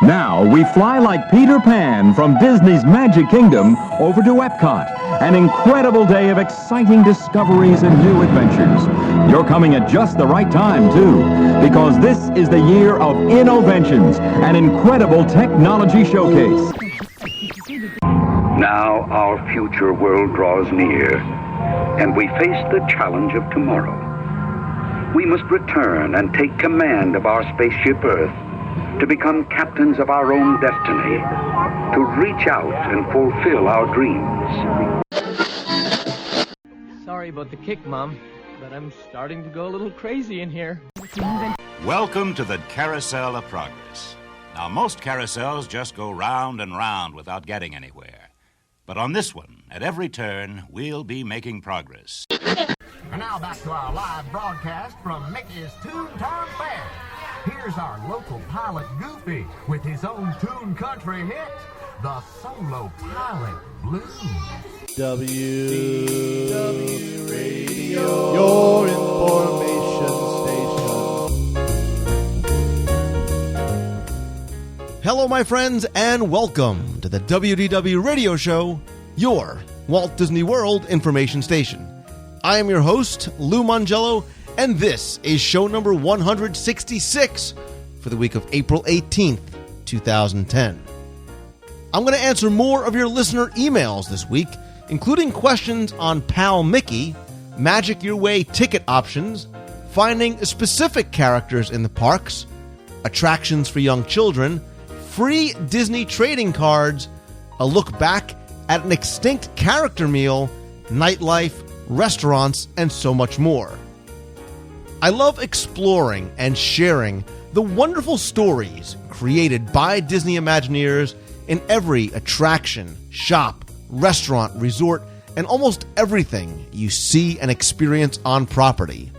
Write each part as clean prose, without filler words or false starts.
Now we fly like Peter Pan from Disney's Magic Kingdom over to Epcot. An incredible day of exciting discoveries and new adventures. You're coming at just the right time, too, because this is the year of Innoventions, an incredible technology showcase. Now our future world draws near, and we face the challenge of tomorrow. We must return and take command of our spaceship Earth, to become captains of our own destiny, to reach out and fulfill our dreams. Sorry about the kick, Mom, but I'm starting to go a little crazy in here. Welcome to the Carousel of Progress. Now, most carousels just go round and round without getting anywhere. But on this one, at every turn, we'll be making progress. And now back to our live broadcast from Mickey's Toontown Fair. Here's our local pilot, Goofy, with his own Toon Country hit, the Solo Pilot Blues. WDW Radio, your information station. Hello, my friends, and welcome to the WDW Radio Show, your Walt Disney World information station. I am your host, Lou Mongello, and this is show number 166 for the week of April 18th, 2010. I'm going to answer more of your listener emails this week, including questions on Pal Mickey, Magic Your Way ticket options, finding specific characters in the parks, attractions for young children, free Disney trading cards, a look back at an extinct character meal, nightlife, restaurants, and so much more. I love exploring and sharing the wonderful stories created by Disney Imagineers in every attraction, shop, restaurant, resort, and almost everything you see and experience on property.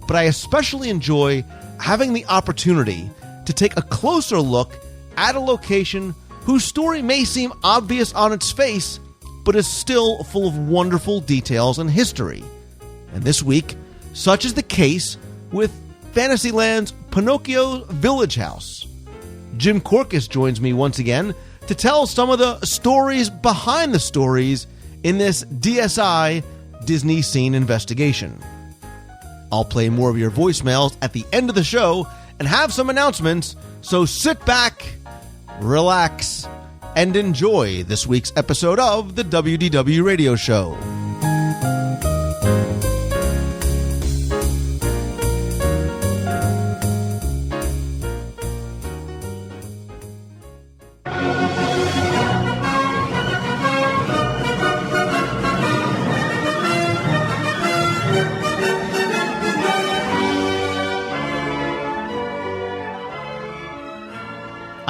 But I especially enjoy having the opportunity to take a closer look at a location whose story may seem obvious on its face, but is still full of wonderful details and history. And this week, such is the case with Fantasyland's Pinocchio Village House. Jim Korkis joins me once again to tell some of the stories behind the stories in this DSI Disney Scene Investigation. I'll play more of your voicemails at the end of the show and have some announcements, so sit back, relax, and enjoy this week's episode of the WDW Radio Show.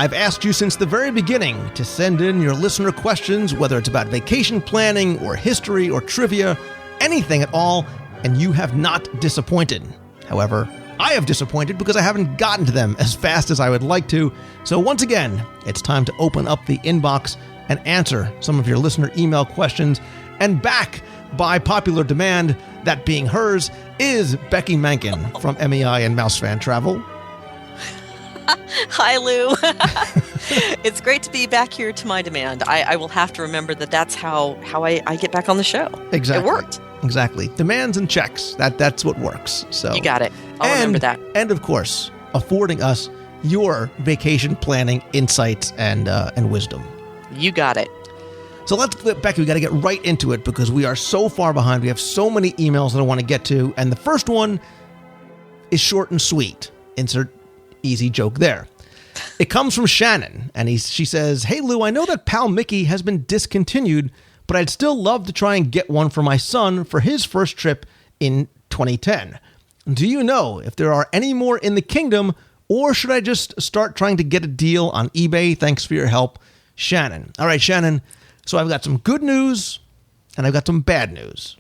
I've asked you since the very beginning to send in your listener questions, whether it's about vacation planning or history or trivia, anything at all, and you have not disappointed. However, I have disappointed because I haven't gotten to them as fast as I would like to. So once again, it's time to open up the inbox and answer some of your listener email questions. And back by popular demand, that being hers, is Becky Mankin from MEI and Mouse Fan Travel. Hi, Lou. It's great to be back here to my demand. I will have to remember that's how I get back on the show. Exactly. It worked. Exactly. Demands and checks. That's what works. So you got it. I'll remember that. And of course, affording us your vacation planning insights and wisdom. You got it. So let's get back. We got to get right into it because we are so far behind. We have so many emails that I want to get to. And the first one is short and sweet. Insert easy joke there. It comes from Shannon, and she says, "Hey Lou, I know that Pal Mickey has been discontinued, but I'd still love to try and get one for my son for his first trip in 2010. Do you know if there are any more in the kingdom, or should I just start trying to get a deal on eBay? Thanks for your help, Shannon." All right, Shannon. So I've got some good news, and I've got some bad news.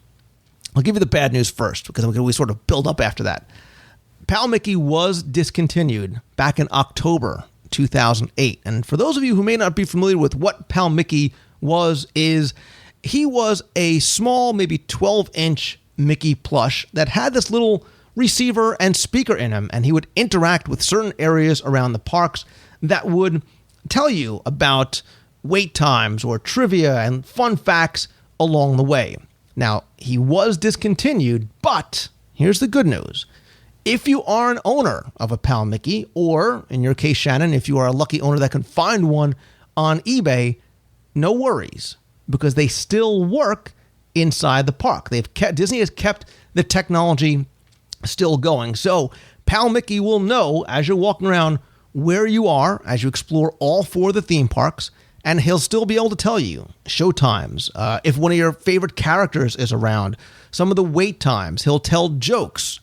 I'll give you the bad news first, because we sort of build up after that. Pal Mickey was discontinued back in October 2008. And for those of you who may not be familiar with what Pal Mickey he was a small, maybe 12-inch Mickey plush that had this little receiver and speaker in him, and he would interact with certain areas around the parks that would tell you about wait times or trivia and fun facts along the way. Now, he was discontinued, but here's the good news. If you are an owner of a Pal Mickey, or in your case, Shannon, if you are a lucky owner that can find one on eBay, no worries, because they still work inside the park. Disney has kept the technology still going. So Pal Mickey will know as you're walking around where you are as you explore all 4 of the theme parks, and he'll still be able to tell you show times, if one of your favorite characters is around, some of the wait times. He'll tell jokes,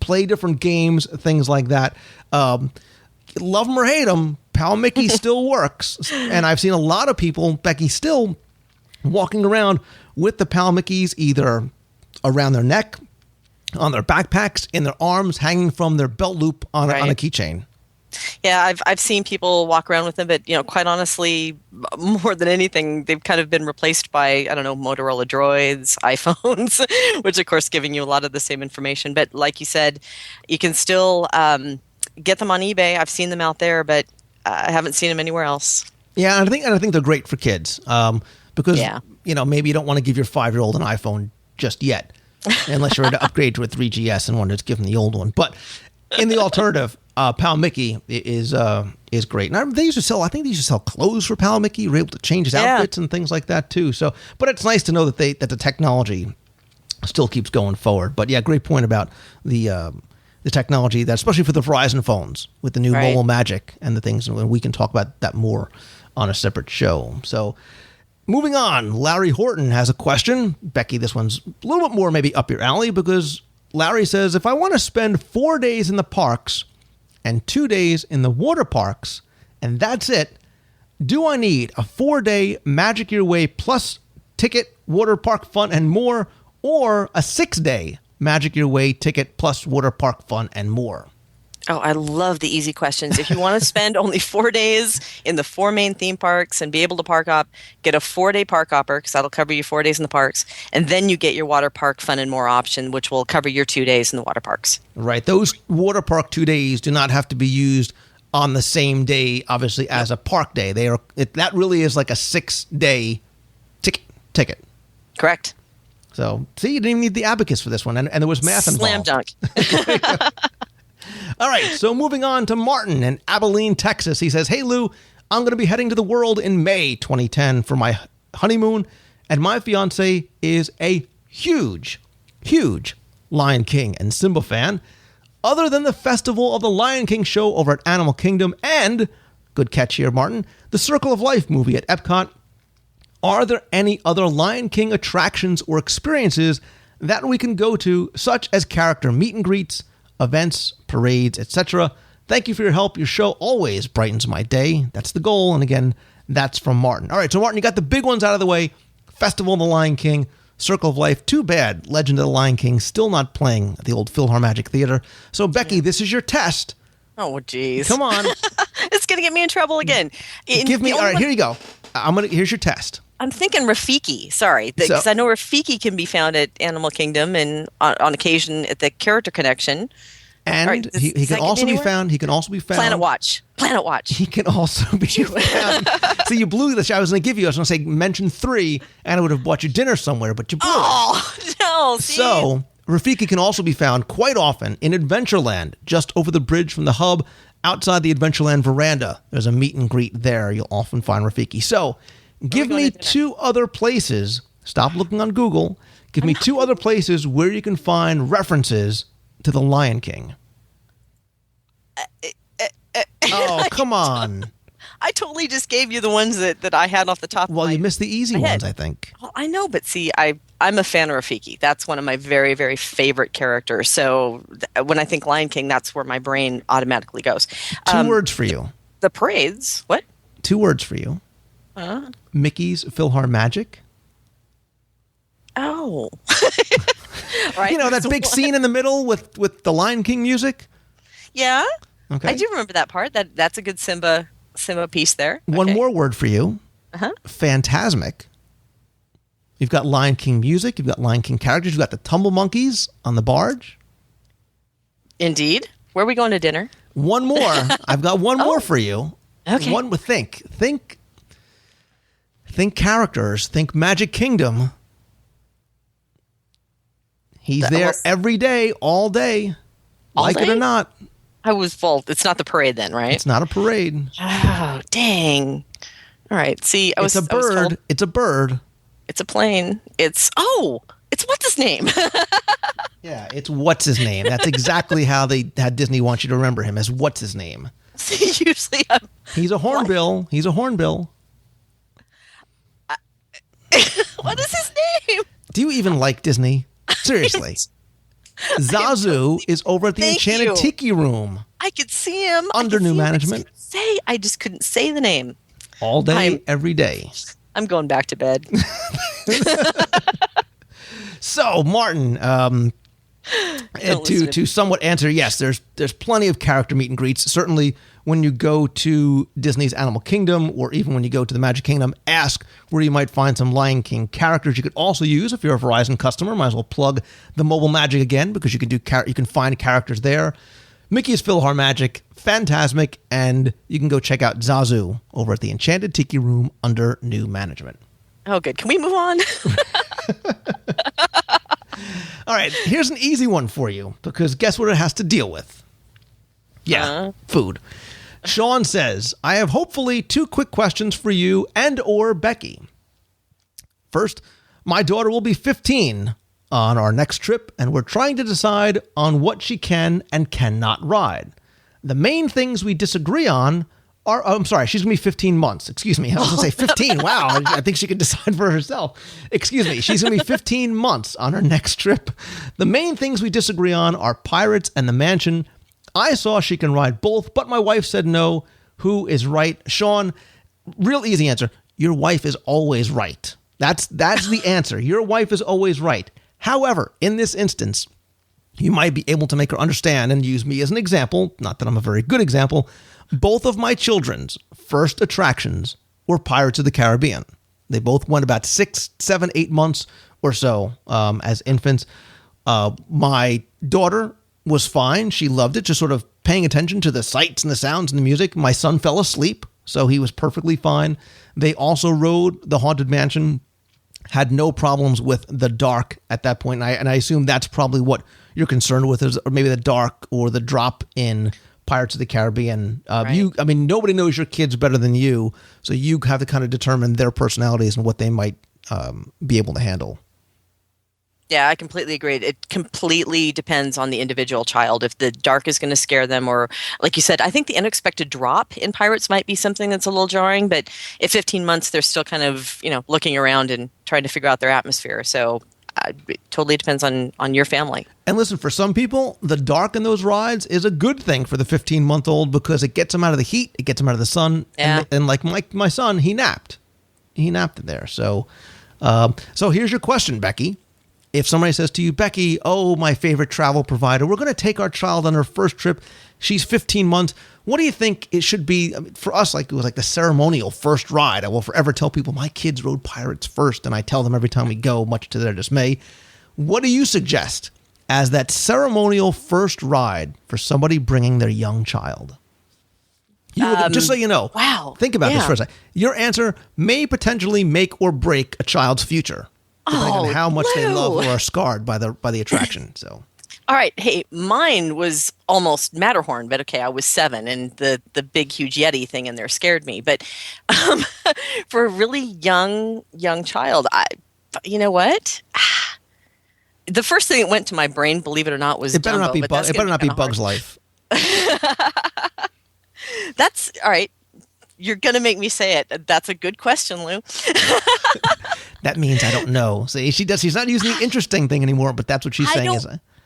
play different games, things like that. Love him or hate him, Pal Mickey still works. And I've seen a lot of people, Becky, still walking around with the Pal Mickeys either around their neck, on their backpacks, in their arms, hanging from their belt loop on a keychain. Yeah, I've seen people walk around with them, but quite honestly, more than anything, they've kind of been replaced by, I don't know, Motorola Droids, iPhones, which of course giving you a lot of the same information. But like you said, you can still get them on eBay. I've seen them out there, but I haven't seen them anywhere else. Yeah, and I think they're great for kids because maybe you don't want to give your 5-year-old an iPhone just yet, unless you're to upgrade to a 3GS and want to just give them the old one. But in the alternative, Pal Mickey is great. And they used to sell, I think they used to sell clothes for Pal Mickey. You were able to change his outfits and things like that too. So, but it's nice to know that the technology still keeps going forward. But yeah, great point about the technology that, especially for the Verizon phones with the new mobile magic and the things. And we can talk about that more on a separate show. So moving on, Larry Horton has a question. Becky, this one's a little bit more maybe up your alley, because Larry says, if I want to spend 4 days in the parks and 2 days in the water parks, and that's it, do I need a 4-day Magic Your Way plus ticket, water park fun, and more, or a 6-day Magic Your Way ticket plus water park fun and more? Oh, I love the easy questions. If you want to spend only 4 days in the 4 main theme parks and be able to park hop, get a 4-day park hopper, because that'll cover you 4 days in the parks, and then you get your water park fun and more option, which will cover your 2 days in the water parks. Right. Those water park 2 days do not have to be used on the same day, obviously, as a park day. That really is like a 6-day ticket. Correct. So, see, you didn't even need the abacus for this one, and there was math involved. Slam dunk. All right, so moving on to Martin in Abilene, Texas. He says, hey, Lou, I'm going to be heading to the world in May 2010 for my honeymoon, and my fiance is a huge Lion King and Simba fan. Other than the Festival of the Lion King show over at Animal Kingdom and, good catch here, Martin, the Circle of Life movie at Epcot, are there any other Lion King attractions or experiences that we can go to, such as character meet and greets, events, parades, etc.? Thank you for your help. Your show always brightens my day. That's the goal. And again, that's from Martin. All right, so Martin, you got the big ones out of the way. Festival of the Lion King, Circle of Life. Too bad Legend of the Lion King still not playing at the old PhilharMagic Theater. So, Becky, this is your test. Oh, geez. Come on. It's going to get me in trouble again. All right, here you go. Here's your test. I'm thinking Rafiki. Sorry, because I know Rafiki can be found at Animal Kingdom and on occasion at the Character Connection. And right, he can also be found. He can also be found. Planet Watch. He can also be found. See, you blew this. I was going to give you. I was going to say mention 3, and I would have bought you dinner somewhere, but you blew it. Oh no! See? So Rafiki can also be found quite often in Adventureland, just over the bridge from the hub, outside the Adventureland veranda. There's a meet and greet there. You'll often find Rafiki. So, give me 2 other places. Stop looking on Google. Give me 2 other places where you can find references to the Lion King. Oh, come on. I totally just gave you the ones that I had off the top of my head. Well, you missed the easy ones, I think. Well, I know, but see, I'm a fan of Rafiki. That's one of my very, very favorite characters. So when I think Lion King, that's where my brain automatically goes. 2 words for you. The parades. What? 2 words for you. Mickey's PhilharMagic. Oh. Right. You know, that big scene in the middle with the Lion King music? Yeah. Okay. I do remember that part. That's a good Simba piece there. One more word for you. Phantasmic. You've got Lion King music. You've got Lion King characters. You've got the Tumble Monkeys on the barge. Indeed. Where are we going to dinner? One more. I've got one more for you. Okay. One would think characters, think Magic Kingdom. He's there every day, all day, like it or not. I was Walt. It's not the parade then, right? It's not a parade. Oh, dang. All right. See, It's a bird. It's a bird. It's a plane. It's what's his name? Yeah, it's what's his name. That's exactly how Disney wants you to remember him, as what's his name. See, usually He's a hornbill. He's a hornbill. what is his name? Do you even like Disney? Seriously. Zazu is over at the Enchanted Tiki Room. I could see him. Under new management. I just couldn't say the name. All day, every day. I'm going back to bed. So, Martin, to somewhat answer, yes, there's plenty of character meet and greets. Certainly, when you go to Disney's Animal Kingdom, or even when you go to the Magic Kingdom, ask where you might find some Lion King characters you could also use. If you're a Verizon customer, might as well plug the mobile magic again, because you can find characters there. Mickey's PhilharMagic, Fantasmic, and you can go check out Zazu over at the Enchanted Tiki Room under new management. Oh, good. Can we move on? All right, here's an easy one for you, because guess what it has to deal with? Yeah, food. Sean says, I have hopefully 2 quick questions for you and or Becky. First, my daughter will be 15 on our next trip, and we're trying to decide on what she can and cannot ride. The main things we disagree on are, I'm sorry, she's going to be 15 months. Excuse me. I was going to say 15. Wow. I think she can decide for herself. Excuse me. She's going to be 15 months on her next trip. The main things we disagree on are Pirates and the Mansion. I saw she can ride both, but my wife said no. Who is right? Sean, real easy answer. Your wife is always right. That's the answer. Your wife is always right. However, in this instance, you might be able to make her understand and use me as an example. Not that I'm a very good example. Both of my children's first attractions were Pirates of the Caribbean. They both went about 6, 7, 8 months or so as infants. My daughter was fine. She loved it, just sort of paying attention to the sights and the sounds and the music. My son fell asleep, so he was perfectly fine. They also rode the Haunted Mansion, had no problems with the dark at that point. And I assume that's probably what you're concerned with, is or maybe the dark or the drop in Pirates of the Caribbean. Right. Nobody knows your kids better than you, so you have to kind of determine their personalities and what they might be able to handle. Yeah, I completely agree. It completely depends on the individual child. If the dark is going to scare them, or like you said, I think the unexpected drop in Pirates might be something that's a little jarring, but at 15 months, they're still kind of, looking around and trying to figure out their atmosphere. So it totally depends on your family. And listen, for some people, the dark in those rides is a good thing for the 15-month-old, because it gets them out of the heat, it gets them out of the sun. Yeah. And like my son, he napped there. So here's your question, Becky. If somebody says to you, Becky, oh, my favorite travel provider, we're going to take our child on her first trip. She's 15 months. What do you think it should be? For us, it was like the ceremonial first ride. I will forever tell people my kids rode Pirates first, and I tell them every time we go, much to their dismay. What do you suggest as that ceremonial first ride for somebody bringing their young child? Just so you know. Wow. Think about this for a second. Your answer may potentially make or break a child's future, depending on how much they love or are scarred by the attraction. So, all right. Hey, mine was almost Matterhorn, but okay, I was 7, and the big, huge Yeti thing in there scared me. But for a really young child, you know what? The first thing that went to my brain, believe it or not, was it better Dumbo, not be Bug's hard. Life. That's all right. You're going to make me say it. That's a good question, Lou. That means I don't know. See, she's not using the interesting thing anymore, but that's what she's saying.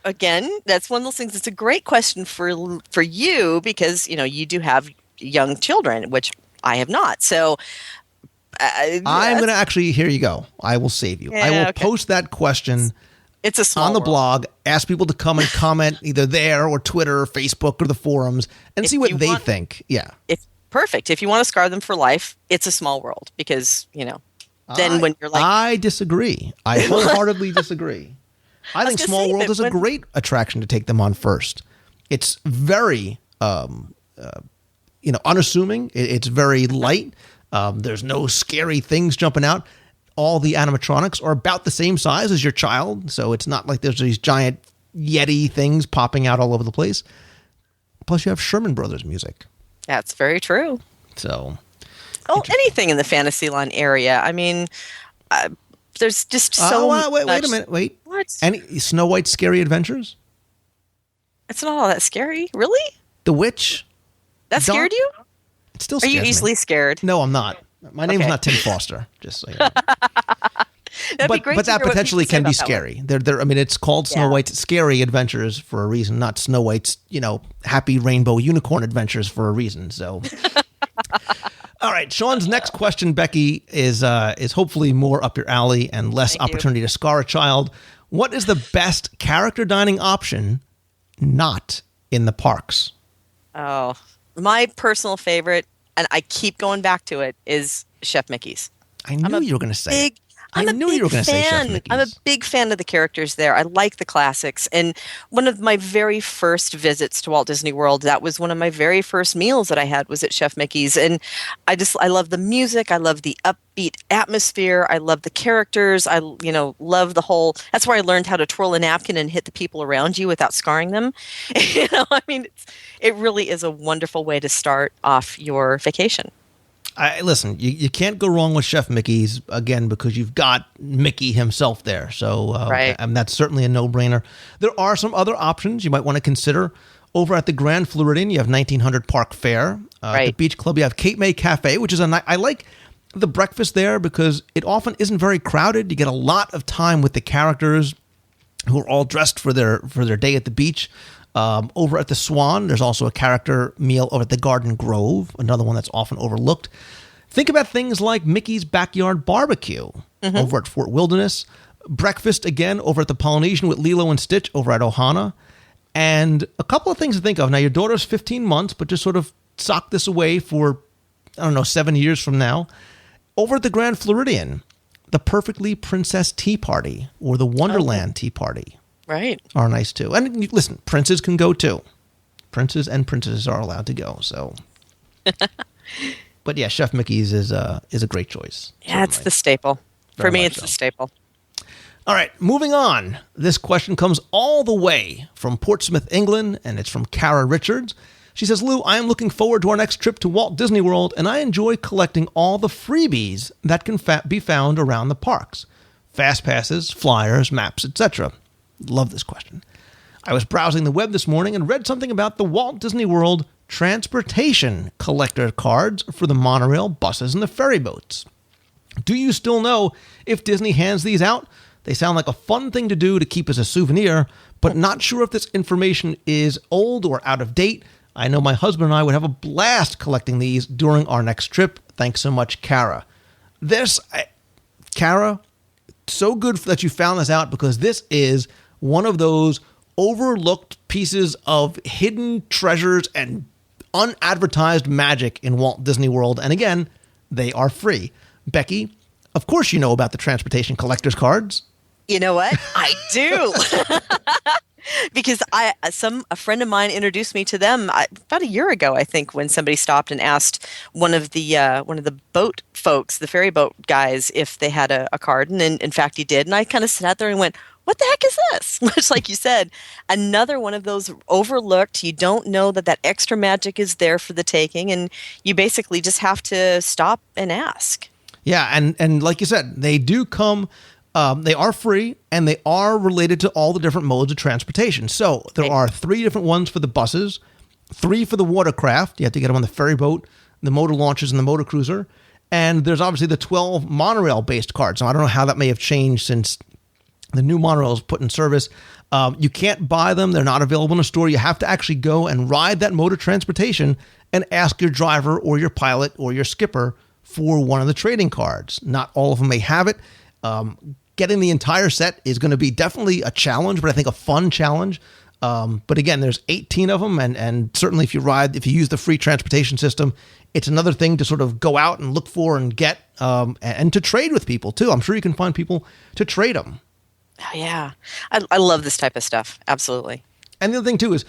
Again, that's one of those things. It's a great question for you, because, you do have young children, which I have not. So I'm going to actually, here you go. I will save you. Yeah, I will post that question. It's a small on the world. blog. Ask people to come and comment either there or Twitter or Facebook or the forums and see what they think. Yeah. Perfect. If you want to scar them for life, it's a small world, because, then when you're like... I disagree. I wholeheartedly disagree. I think Small World is a great attraction to take them on first. It's very unassuming. It's very light. There's no scary things jumping out. All the animatronics are about the same size as your child, so it's not like there's these giant Yeti things popping out all over the place. Plus, you have Sherman Brothers music. That's very true. So, anything in the Fantasyland area. I mean, there's just so much. Wait a minute. Wait. What? Any Snow White's Scary Adventures? It's not all that scary. Really? The Witch? That scared you? It still Are scares you easily me. scared? No, I'm not. My name's Okay. not Tim Foster. Just so you know. That'd be great But to that hear what potentially people say can be about that one. scary. I mean, it's called Snow Yeah. White's Scary Adventures for a reason, not Snow White's, happy rainbow unicorn adventures for a reason. So, all right, Sean's next question, Becky, is hopefully more up your alley and less Thank you. opportunity to scar a child. What is the best character dining option not in the parks? Oh, my personal favorite, and I keep going back to it, is Chef Mickey's. I knew you were going to say it. I'm a you were going to say Chef fan. Mickey's. I'm a big fan of the characters there. I like the classics. And one of my very first visits to Walt Disney World, that was one of my very first meals that I had was at Chef Mickey's. And I love the music. I love the upbeat atmosphere. I love the characters. I love the whole, that's where I learned how to twirl a napkin and hit the people around you without scarring them. I mean, it really is a wonderful way to start off your vacation. Listen, you can't go wrong with Chef Mickey's, again, because you've got Mickey himself there. So Right. And that's certainly a no-brainer. There are some other options you might want to consider. Over at the Grand Floridian, you have 1900 Park Fair. At the Right. Beach Club, you have Cape May Cafe, which is I like the breakfast there because it often isn't very crowded. You get a lot of time with the characters who are all dressed for their day at the beach. Over at the Swan, there's also a character meal over at the Garden Grove, another one that's often overlooked. Think about things like Mickey's Backyard Barbecue over at Fort Wilderness. Breakfast, again, over at the Polynesian with Lilo and Stitch over at Ohana. And a couple of things to think of. Now, your daughter's 15 months, but just sort of sock this away for, 7 years from now. Over at the Grand Floridian, the Perfectly Princess Tea Party or the Wonderland Tea Party. Right. Are nice too. And listen, princes can go too. Princes and princesses are allowed to go. So, but yeah, Chef Mickey's is a great choice. Yeah, it's certainly. the staple. Very For me, much it's so. the staple. All right, moving on. This question comes all the way from Portsmouth, England, and it's from Kara Richards. She says, Lou, I am looking forward to our next trip to Walt Disney World, and I enjoy collecting all the freebies that can be found around the parks. Fast passes, flyers, maps, etc. Love this question. I was browsing the web this morning and read something about the Walt Disney World transportation collector cards for the monorail, buses, and the ferry boats. Do you still know if Disney hands these out? They sound like a fun thing to do to keep as a souvenir, but not sure if this information is old or out of date. I know my husband and I would have a blast collecting these during our next trip. Thanks so much, Kara. Kara, so good that you found this out because this is one of those overlooked pieces of hidden treasures and unadvertised magic in Walt Disney World. And again, they are free. Becky, of course you know about the transportation collector's cards. You know what? I do. Because a friend of mine introduced me to them about a year ago, I think, when somebody stopped and asked one of the boat folks, the ferry boat guys, if they had a card, and in fact he did. And I kind of sat there and went, "What the heck is this?" Much like you said, another one of those overlooked. You don't know that extra magic is there for the taking, and you basically just have to stop and ask. Yeah, and like you said, they do come. They are free, and they are related to all the different modes of transportation. So there are 3 different ones for the buses, 3 for the watercraft. You have to get them on the ferry boat, the motor launches, and the motor cruiser. And there's obviously the 12 monorail-based cards. Now, I don't know how that may have changed since the new monorail is put in service. You can't buy them. They're not available in a store. You have to actually go and ride that mode of transportation and ask your driver or your pilot or your skipper for one of the trading cards. Not all of them may have it. Getting the entire set is going to be definitely a challenge, but I think a fun challenge. But again, there's 18 of them, and certainly if you use the free transportation system, it's another thing to sort of go out and look for and get, and to trade with people too. I'm sure you can find people to trade them. Oh, yeah. I love this type of stuff. Absolutely. And the other thing too is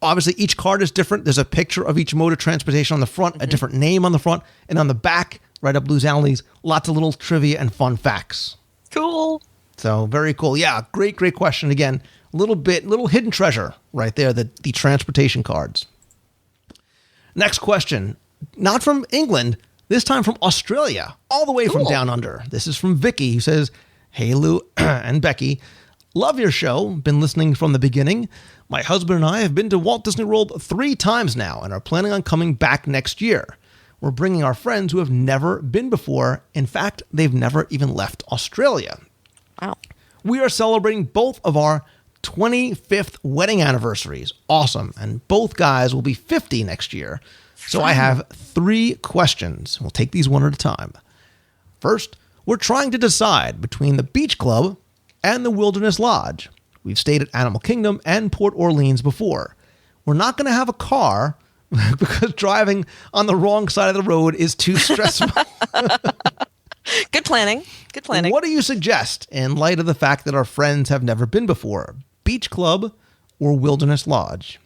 obviously each card is different. There's a picture of each mode of transportation on the front, a different name on the front, and on the back, right up Blues Alleys, lots of little trivia and fun facts. Cool. So very cool. Yeah, great question. Again, little hidden treasure right there, the transportation cards. Next question, not from England, this time from Australia, all the way from down under. This is from Vicky, who says, "Hey Lou and Becky, love your show. Been listening from the beginning. My husband and I have been to Walt Disney World 3 times now and are planning on coming back next year. We're bringing our friends who have never been before. In fact, they've never even left Australia. Wow. We are celebrating both of our 25th wedding anniversaries. Awesome. And both guys will be 50 next year. So I have 3 questions. We'll take these one at a time. First, we're trying to decide between the Beach Club and the Wilderness Lodge. We've stayed at Animal Kingdom and Port Orleans before. We're not going to have a car because driving on the wrong side of the road is too stressful. Good planning. What do you suggest in light of the fact that our friends have never been before? Beach Club or Wilderness Lodge?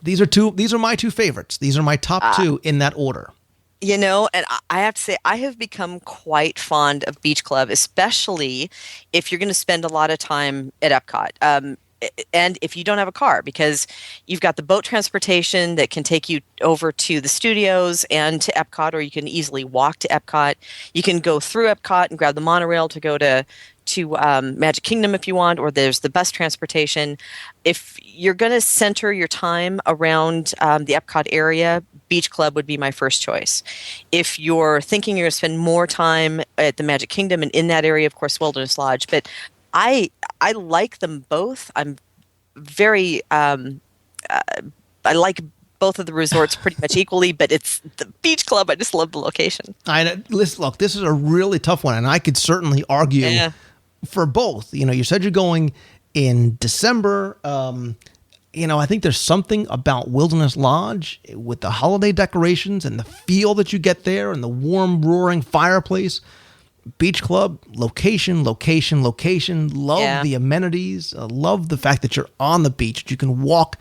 These are my 2 favorites. These are my top 2 in that order. You know, and I have to say, I have become quite fond of Beach Club, especially if you're going to spend a lot of time at Epcot. And if you don't have a car, because you've got the boat transportation that can take you over to the studios and to Epcot, or you can easily walk to Epcot. You can go through Epcot and grab the monorail to go to Magic Kingdom if you want, or there's the bus transportation. If you're going to center your time around the Epcot area, Beach Club would be my first choice. If you're thinking you're going to spend more time at the Magic Kingdom and in that area, of course, Wilderness Lodge. But I like them both. I'm very I like both of the resorts pretty much equally, but it's the Beach Club. I just love the location. Look, this is a really tough one, and I could certainly argue for both. You know, you said you're going in December. I think there's something about Wilderness Lodge with the holiday decorations and the feel that you get there and the warm, roaring fireplace. Beach Club, location. Love the amenities. Love the fact that you're on the beach. You can walk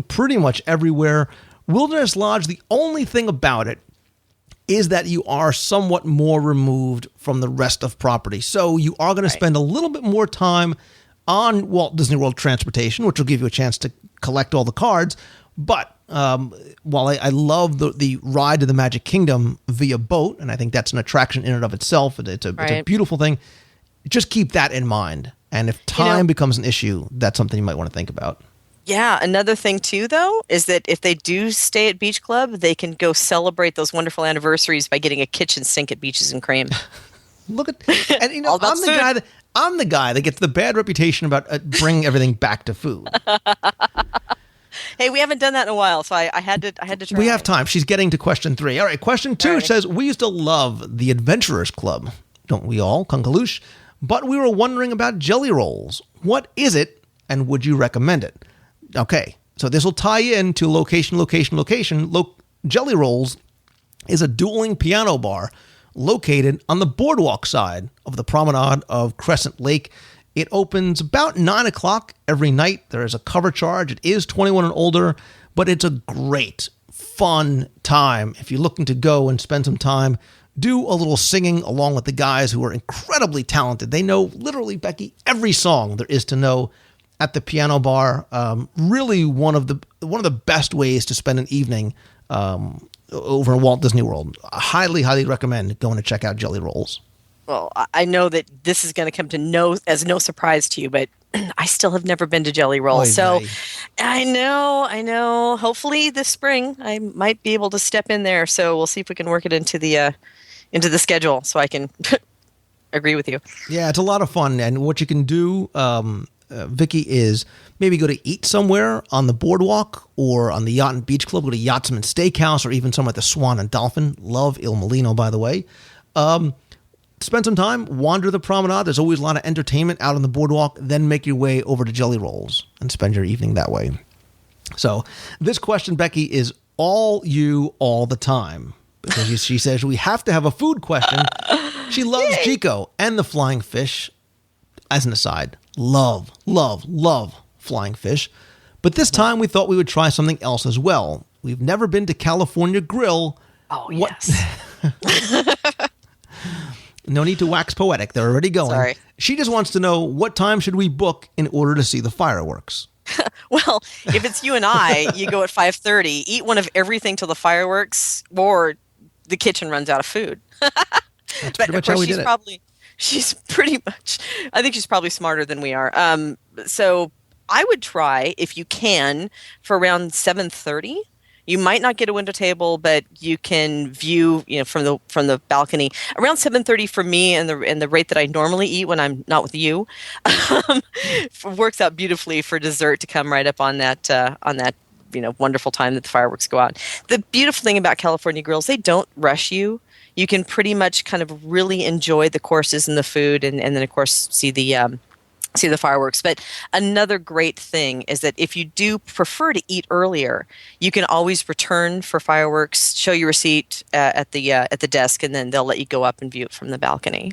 pretty much everywhere. Wilderness Lodge, the only thing about it is that you are somewhat more removed from the rest of property. So you are going to spend a little bit more time on Walt Disney World transportation, which will give you a chance to collect all the cards. But while I love the ride to the Magic Kingdom via boat, and I think that's an attraction in and of itself, it's a beautiful thing, just keep that in mind. And if time becomes an issue, that's something you might want to think about. Yeah, another thing too, though, is that if they do stay at Beach Club, they can go celebrate those wonderful anniversaries by getting a kitchen sink at Beaches and Cream. Look at, and I'm the guy that gets the bad reputation about bringing everything back to food. Hey, we haven't done that in a while, so I had to try. We have time. She's getting to question 3. All right, question 2 says, we used to love the Adventurers Club, don't we all, Kunkaloosh? But we were wondering about jelly rolls. What is it, and would you recommend it? Okay, so this will tie in to location. Jelly Rolls is a dueling piano bar located on the boardwalk side of the promenade of Crescent Lake. It opens about 9 o'clock every night. There is a cover charge. It is 21 and older, but it's a great, fun time. If you're looking to go and spend some time, do a little singing along with the guys who are incredibly talented. They know, literally, Becky, every song there is to know at the piano bar. Really one of the best ways to spend an evening over in Walt Disney World. I highly recommend going to check out Jelly Rolls. Well, I know that this is going to come to as no surprise to you, but I still have never been to Jelly Rolls. So I know. Hopefully this spring I might be able to step in there. So we'll see if we can work it into the schedule so I can agree with you. Yeah, it's a lot of fun. And what you can do, Vicky, is maybe go to eat somewhere on the boardwalk or on the Yacht and Beach Club. Go to Yachtsman Steakhouse or even somewhere at the Swan and Dolphin. Love Il Molino, by the way. Spend some time, wander the promenade. There's always a lot of entertainment out on the boardwalk. Then make your way over to Jelly Rolls and spend your evening that way. So this question, Becky, is all you all the time. Because she says we have to have a food question. She loves Chico and the flying fish. As an aside, love flying fish. But this time we thought we would try something else as well. We've never been to California Grill. Oh, yes. No need to wax poetic. They're already going. Sorry. She just wants to know, what time should we book in order to see the fireworks? Well, if it's you and I, you go at 5:30, eat one of everything till the fireworks, or the kitchen runs out of food. That's pretty much how we did it. She's pretty much, I think she's probably smarter than we are. So I would try, if you can, for around 7:30. You might not get a window table, but you can view, from the balcony. Around 7:30 for me, and the rate that I normally eat when I'm not with you, works out beautifully for dessert to come right up on that wonderful time that the fireworks go out. The beautiful thing about California Grills, they don't rush you. You can pretty much kind of really enjoy the courses and the food, and then of course see the fireworks. But another great thing is that if you do prefer to eat earlier, you can always return for fireworks, show your receipt at the desk, and then they'll let you go up and view it from the balcony.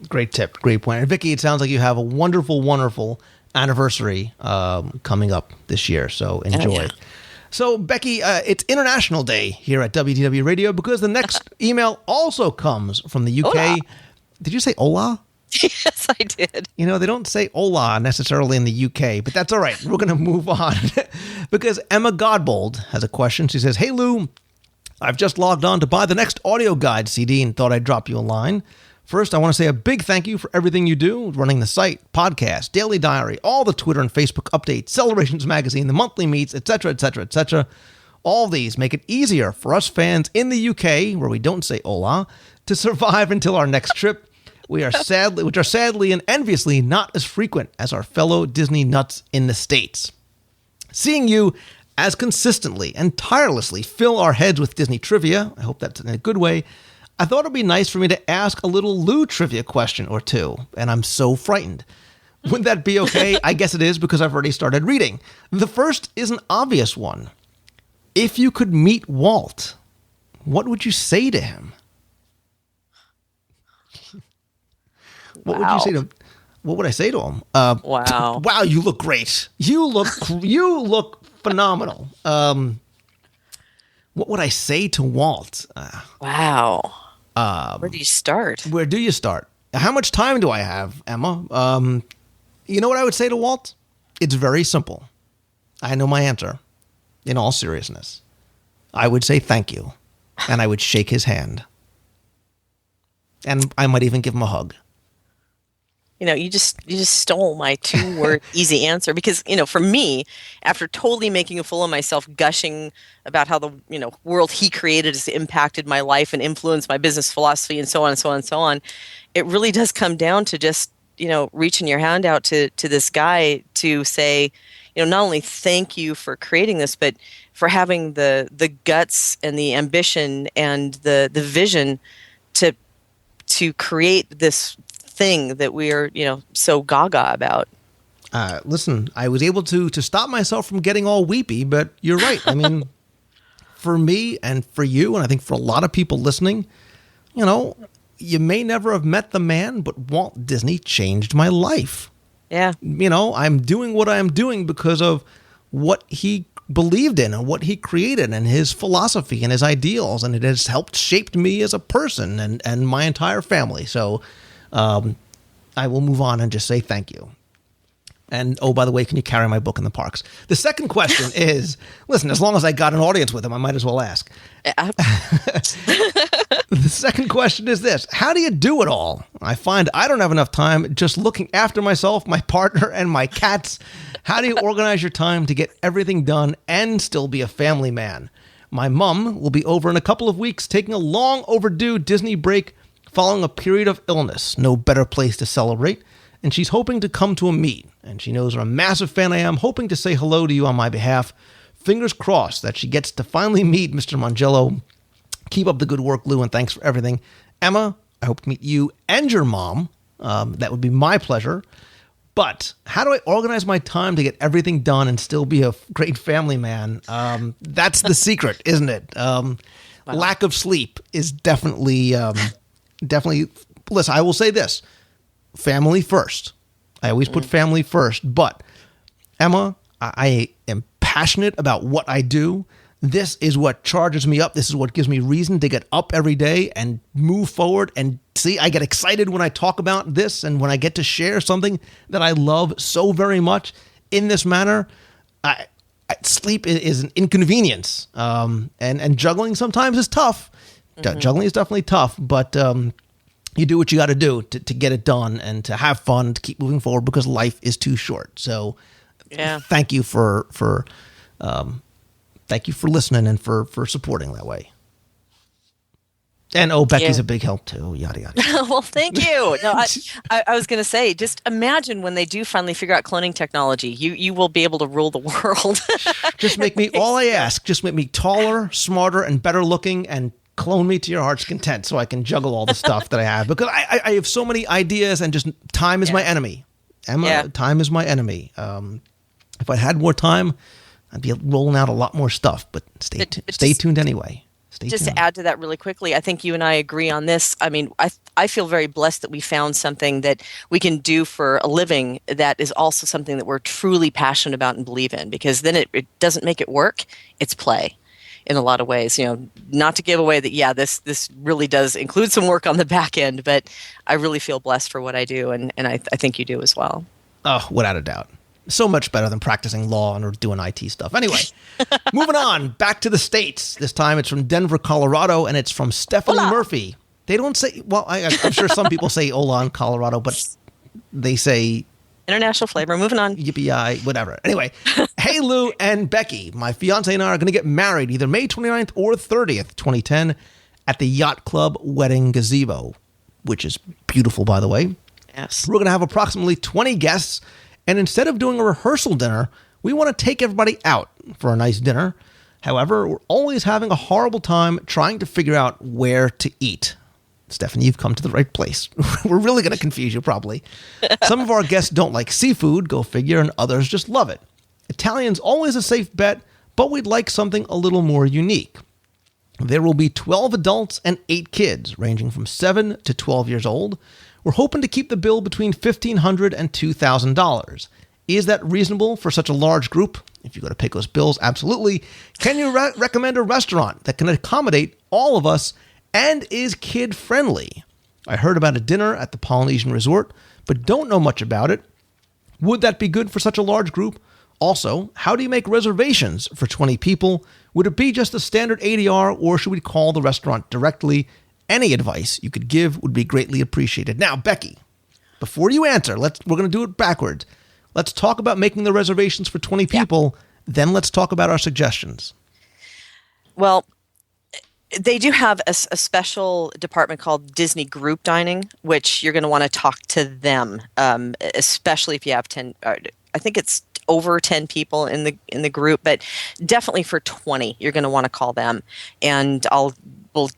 Great tip. Great point. And Vicki, it sounds like you have a wonderful, wonderful anniversary coming up this year. So enjoy. Oh, yeah. So, Becky, it's International Day here at WDW Radio because the next email also comes from the UK. Hola. Did you say hola? Yes, I did. They don't say hola necessarily in the UK, but that's all right. We're going to move on because Emma Godbold has a question. She says, "Hey, Lou, I've just logged on to buy the next audio guide CD and thought I'd drop you a line. First, I want to say a big thank you for everything you do, running the site, podcast, daily diary, all the Twitter and Facebook updates, Celebrations Magazine, the monthly meets, etc., etc., etc. All these make it easier for us fans in the UK, where we don't say hola, to survive until our next trip. Which are sadly and enviously not as frequent as our fellow Disney nuts in the States. Seeing you as consistently and tirelessly fill our heads with Disney trivia, I hope that's in a good way, I thought it'd be nice for me to ask a little Lou trivia question or two, and I'm so frightened. Would that be okay? I guess it is, because I've already started reading. The first is an obvious one. If you could meet Walt, what would you say to him? What would you say to him? What would I say to him? Wow. Wow, you look great. You look phenomenal. What would I say to Walt? Wow. Where do you start? Where do you start? How much time do I have, Emma? You know what I would say to Walt? It's very simple. I know my answer. In all seriousness, I would say thank you, and I would shake his hand, and I might even give him a hug. You just stole my 2-word easy answer, because, for me, after totally making a fool of myself, gushing about how the, world he created has impacted my life and influenced my business philosophy and so on and so on and so on, it really does come down to just, reaching your hand out to this guy to say, not only thank you for creating this, but for having the guts and the ambition and the vision to create this thing that we are, so gaga about. Listen, I was able to stop myself from getting all weepy, but you're right. I mean, for me and for you, and I think for a lot of people listening, you may never have met the man, but Walt Disney changed my life. Yeah. I'm doing what I'm doing because of what he believed in and what he created and his philosophy and his ideals, and it has helped shape me as a person and my entire family. So I will move on and just say thank you. And, oh, by the way, can you carry my book in the parks? The second question is, listen, as long as I got an audience with him, I might as well ask. The second question is this. How do you do it all? I find I don't have enough time just looking after myself, my partner, and my cats. How do you organize your time to get everything done and still be a family man? My mom will be over in a couple of weeks taking a long overdue Disney break following a period of illness. No better place to celebrate. And she's hoping to come to a meet. And she knows what a massive fan I am, hoping to say hello to you on my behalf. Fingers crossed that she gets to finally meet Mr. Mangello. Keep up the good work, Lou, and thanks for everything. Emma, I hope to meet you and your mom. That would be my pleasure. But how do I organize my time to get everything done and still be a great family man? That's the secret, isn't it? Wow. Lack of sleep is definitely... Listen, I will say this. Family first. I always put family first. But, Emma, I am passionate about what I do. This is what charges me up. This is what gives me reason to get up every day and move forward. And see, I get excited when I talk about this and when I get to share something that I love so very much in this manner. Sleep is an inconvenience. And juggling sometimes is tough. Mm-hmm. Juggling is definitely tough, but you do what you got to do to get it done and to have fun, to keep moving forward because life is too short. So thank you for listening and for supporting that way. And Becky's a big help too. Yada yada. Well, thank you. No, I was going to say, just imagine when they do finally figure out cloning technology, you will be able to rule the world. Just make me all I ask. Just make me taller, smarter, and better looking, and clone me to your heart's content, so I can juggle all the stuff that I have. Because I have so many ideas, and just time is my enemy. Time is my enemy. If I had more time, I'd be rolling out a lot more stuff, but stay tuned anyway. Just to add to that really quickly, I think you and I agree on this. I mean, I feel very blessed that we found something that we can do for a living that is also something that we're truly passionate about and believe in, because then it doesn't make it work, it's play in a lot of ways. Not to give away that, this really does include some work on the back end, but I really feel blessed for what I do, and I think you do as well. Oh, without a doubt. So much better than practicing law or doing IT stuff. Anyway, moving on, back to the States. This time it's from Denver, Colorado, and it's from Stephanie Murphy. They don't say, well, I'm sure some people say Hola in Colorado, but they say... International flavor. Moving on. Yippee-yi, whatever. Anyway, hey, Lou and Becky, my fiance and I are going to get married either May 29th or 30th, 2010, at the Yacht Club Wedding Gazebo, which is beautiful, by the way. Yes. We're going to have approximately 20 guests, and instead of doing a rehearsal dinner, we want to take everybody out for a nice dinner. However, we're always having a horrible time trying to figure out where to eat. Stephanie, you've come to the right place. We're really going to confuse you, probably. Some of our guests don't like seafood, go figure, and others just love it. Italian's always a safe bet, but we'd like something a little more unique. There will be 12 adults and 8 kids, ranging from 7 to 12 years old. We're hoping to keep the bill between $1,500 and $2,000. Is that reasonable for such a large group? If you go to Pecos Bills, absolutely. Can you recommend a restaurant that can accommodate all of us and is kid-friendly? I heard about a dinner at the Polynesian Resort, but don't know much about it. Would that be good for such a large group? Also, how do you make reservations for 20 people? Would it be just a standard ADR, or should we call the restaurant directly? Any advice you could give would be greatly appreciated. Now, Becky, before you answer, we're going to do it backwards. Let's talk about making the reservations for 20 people. Then let's talk about our suggestions. Well, they do have a special department called Disney Group Dining, which you're going to want to talk to them, especially if you have 10. I think it's over 10 people in the group, but definitely for 20, you're going to want to call them. And we'll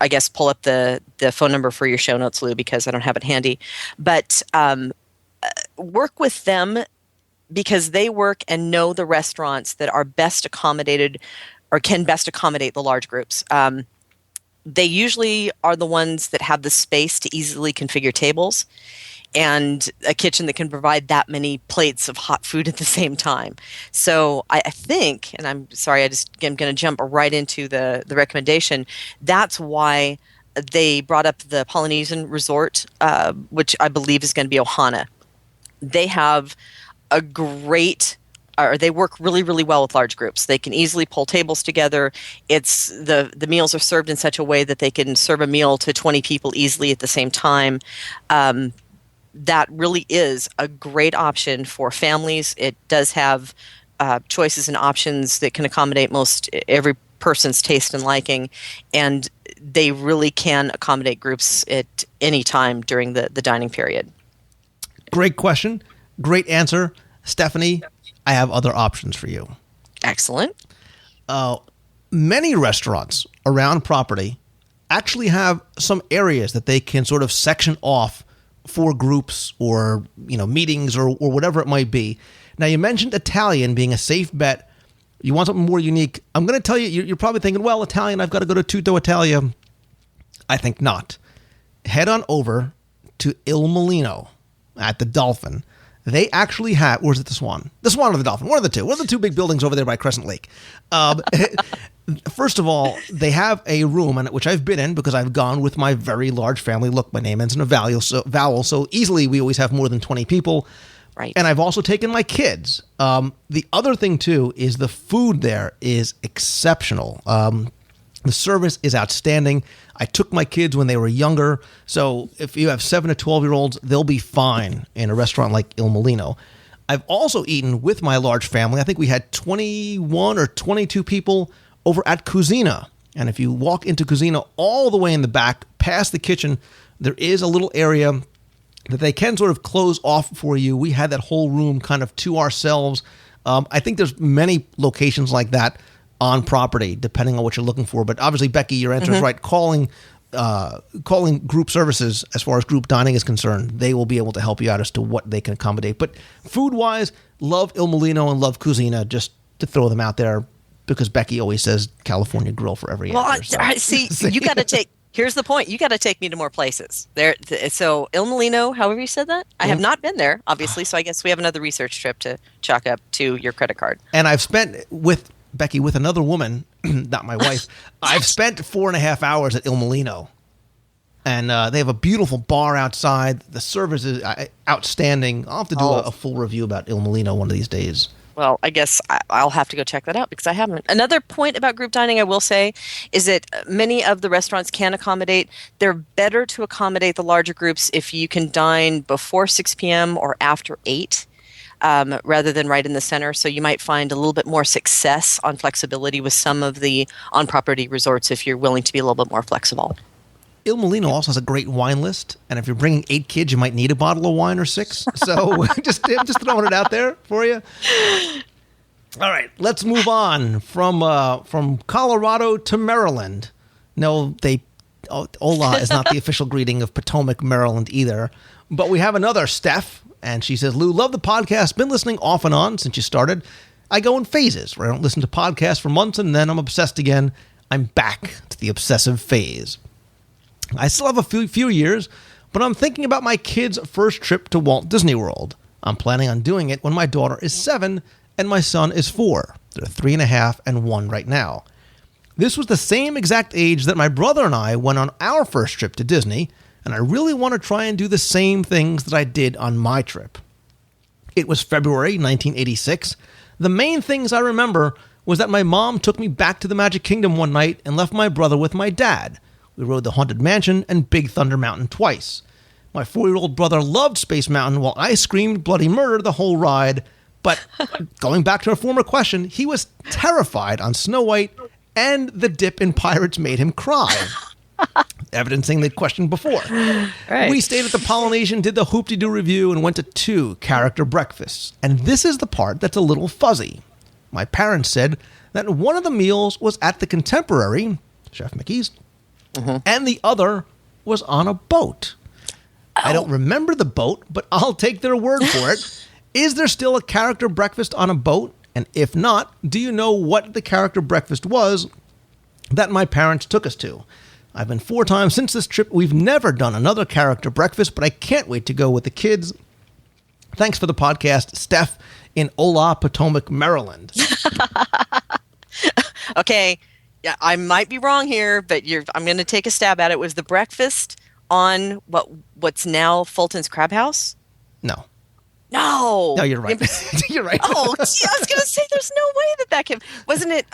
I guess pull up the phone number for your show notes, Lou, because I don't have it handy. But work with them because they work and know the restaurants that are best accommodated or can best accommodate the large groups. They usually are the ones that have the space to easily configure tables and a kitchen that can provide that many plates of hot food at the same time. So I think, and I'm sorry, I'm going to jump right into the recommendation. That's why they brought up the Polynesian Resort, which I believe is going to be Ohana. They have a great, or they work really, really well with large groups. They can easily pull tables together. It's the meals are served in such a way that they can serve a meal to 20 people easily at the same time. That really is a great option for families. It does have choices and options that can accommodate most every person's taste and liking, and they really can accommodate groups at any time during the dining period. Great question. Great answer. Stephanie, I have other options for you. Excellent. Many restaurants around property actually have some areas that they can sort of section off for groups or meetings or whatever it might be. Now, you mentioned Italian being a safe bet. You want something more unique. I'm going to tell you, you're probably thinking, well, Italian, I've got to go to Tutto Italia. I think not. Head on over to Il Molino at the Dolphin. they actually have, or is it the Swan? The Swan or the Dolphin? One of the two. One of the two big buildings over there by Crescent Lake. First of all, they have a room, which I've been in because I've gone with my very large family. Look, my name ends in a vowel, so easily we always have more than 20 people. Right. And I've also taken my kids. The other thing, too, is the food there is exceptional. The service is outstanding. I took my kids when they were younger, so if you have 7 to 12-year-olds, they'll be fine in a restaurant like Il Molino. I've also eaten with my large family. I think we had 21 or 22 people over at Cucina. And if you walk into Cucina all the way in the back, past the kitchen, there is a little area that they can sort of close off for you. We had that whole room kind of to ourselves. I think there's many locations like that on property, depending on what you're looking for. But obviously, Becky, your answer is right. Calling group services as far as group dining is concerned, they will be able to help you out as to what they can accommodate. But food-wise, love Il Molino and love Cucina, just to throw them out there, because Becky always says California Grill for every answer. Well, see, you got to take. Here's the point. You got to take me to more places. So Il Molino, however you said that, I have not been there, obviously. So I guess we have another research trip to chalk up to your credit card. And I've spent with Becky, with another woman, not my wife. I've spent 4.5 hours at Il Molino, and they have a beautiful bar outside. The service is outstanding. I'll have to do a full review about Il Molino one of these days. Well, I guess I'll have to go check that out because I haven't. Another point about group dining I will say is that many of the restaurants can accommodate. They're better to accommodate the larger groups if you can dine before 6 p.m. or after 8 rather than right in the center. So you might find a little bit more success on flexibility with some of the on-property resorts if you're willing to be a little bit more flexible. Il Molino also has a great wine list, and if you're bringing 8 kids, you might need a bottle of wine or 6. So just throwing it out there for you. All right, let's move on from Colorado to Maryland. No, Hola is not the official greeting of Potomac, Maryland either. But we have another Steph, and she says, Lou, love the podcast. Been listening off and on since you started. I go in phases where I don't listen to podcasts for months, and then I'm obsessed again. I'm back to the obsessive phase. I still have a few years, but I'm thinking about my kids' first trip to Walt Disney World. I'm planning on doing it when my daughter is 7 and my son is 4. They're 3.5 and 1 right now. This was the same exact age that my brother and I went on our first trip to Disney, and I really want to try and do the same things that I did on my trip. It was February 1986. The main things I remember was that my mom took me back to the Magic Kingdom one night and left my brother with my dad. We rode the Haunted Mansion and Big Thunder Mountain twice. My 4-year-old brother loved Space Mountain while I screamed bloody murder the whole ride. But going back to a former question, he was terrified on Snow White, and the dip in Pirates made him cry. Evidencing the question before. Right. We stayed at the Polynesian, did the Hoop-de-Doo review, and went to 2 character breakfasts. And this is the part that's a little fuzzy. My parents said that one of the meals was at the Contemporary, Chef Mickey's, and the other was on a boat. I don't remember the boat, but I'll take their word for it. Is there still a character breakfast on a boat? And if not, do you know what the character breakfast was that my parents took us to? I've been 4 times since this trip. We've never done another character breakfast, but I can't wait to go with the kids. Thanks for the podcast, Steph in Hola, Potomac, Maryland. Okay. Yeah, I might be wrong here, but I'm going to take a stab at it. Was the breakfast on what's now Fulton's Crab House? No. No. No, you're right. You're right. Oh, gee, I was going to say there's no way that came. Wasn't it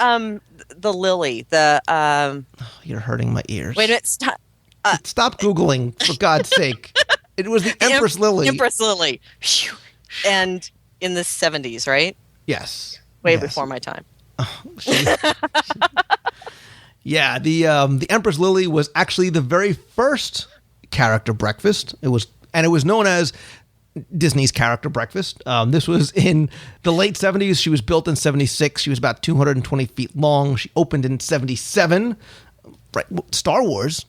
the Lily? You're hurting my ears. Wait a minute. Stop Googling, for God's sake. It was the Empress Lily. Empress Lily. Phew. And in the 70s, right? Yes. Way before my time. Yeah, the Empress Lily was actually the very first character breakfast. It was known as Disney's Character Breakfast. This was in the late 70s. She was built in 76. She was about 220 feet long. She opened in 77. Right, Star Wars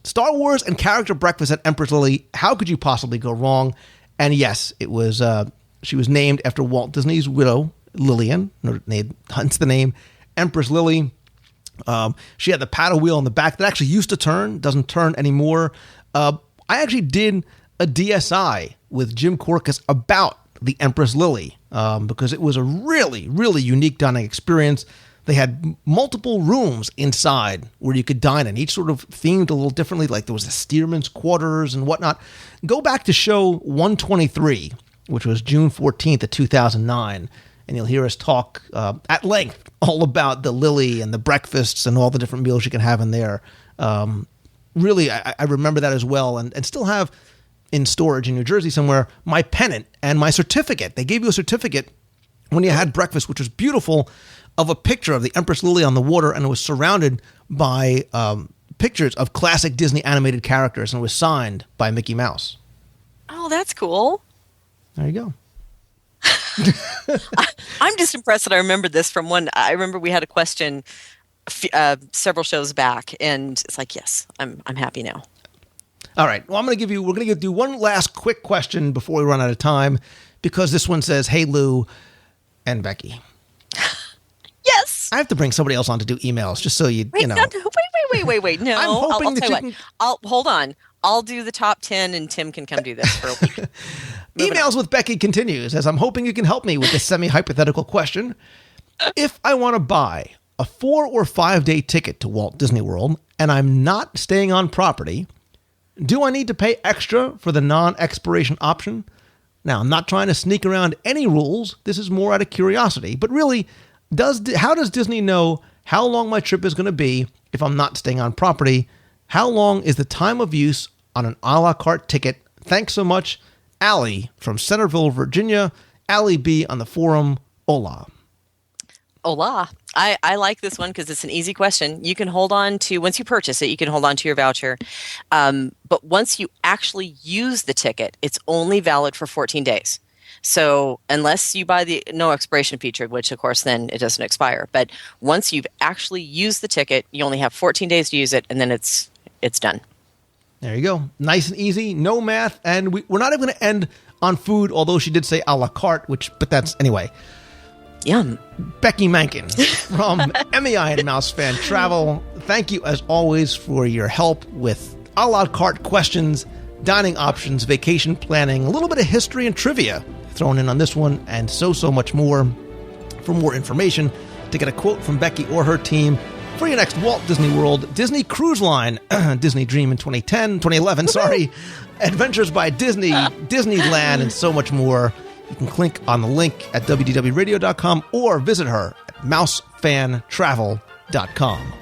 and Character Breakfast at Empress Lily. How could you possibly go wrong? And yes, it was. She was named after Walt Disney's widow, Lillian. Hence the name Empress Lily. She had the paddle wheel in the back that actually used to turn, doesn't turn anymore. I actually did a DSI with Jim Corcus about the Empress Lily, because it was a really, really unique dining experience. They had multiple rooms inside where you could dine in, each sort of themed a little differently, like there was the steerman's quarters and whatnot. Go back to show 123, which was June 14th of 2009, and you'll hear us talk at length all about the Lily and the breakfasts and all the different meals you can have in there. Really, I remember that as well, and still have in storage in New Jersey somewhere my pennant and my certificate. They gave you a certificate when you had breakfast, which was beautiful, of a picture of the Empress Lily on the water, and it was surrounded by pictures of classic Disney animated characters, and it was signed by Mickey Mouse. Oh, that's cool. There you go. I'm just impressed that I remembered this from one. I remember we had a question several shows back, and it's like, yes, I'm happy now. All right. Well, we're going to do one last quick question before we run out of time, because this one says, "Hey, Lou and Becky." Yes. I have to bring somebody else on to do emails, just so you know. Wait. No, I'm hoping I'll that tell you you what. Hold on. I'll do the top 10, and Tim can come do this for a week. Emails with Becky continues, as I'm hoping you can help me with this semi-hypothetical question. If I want to buy a 4 or 5 day ticket to Walt Disney World, and I'm not staying on property, do I need to pay extra for the non-expiration option? Now, I'm not trying to sneak around any rules. This is more out of curiosity. But really, how does Disney know how long my trip is going to be if I'm not staying on property? How long is the time of use on an a la carte ticket? Thanks so much, Allie from Centerville, Virginia. Allie B on the forum. Hola. Hola. I like this one because it's an easy question. You can hold on to, once you purchase it, you can hold on to your voucher. But once you actually use the ticket, it's only valid for 14 days. So unless you buy the no expiration feature, which of course then it doesn't expire. But once you've actually used the ticket, you only have 14 days to use it, and then it's done. There you go. Nice and easy. No math. And we're not even going to end on food, although she did say a la carte, but that's anyway. Yum. Becky Mankin from MEI and Mouse Fan Travel. Thank you, as always, for your help with a la carte questions, dining options, vacation planning, a little bit of history and trivia thrown in on this one, and so much more. For more information, to get a quote from Becky or her team for your next Walt Disney World, Disney Cruise Line, Disney Dream in 2011, Adventures by Disney, Disneyland, and so much more. You can click on the link at WDWradio.com or visit her at mousefantravel.com.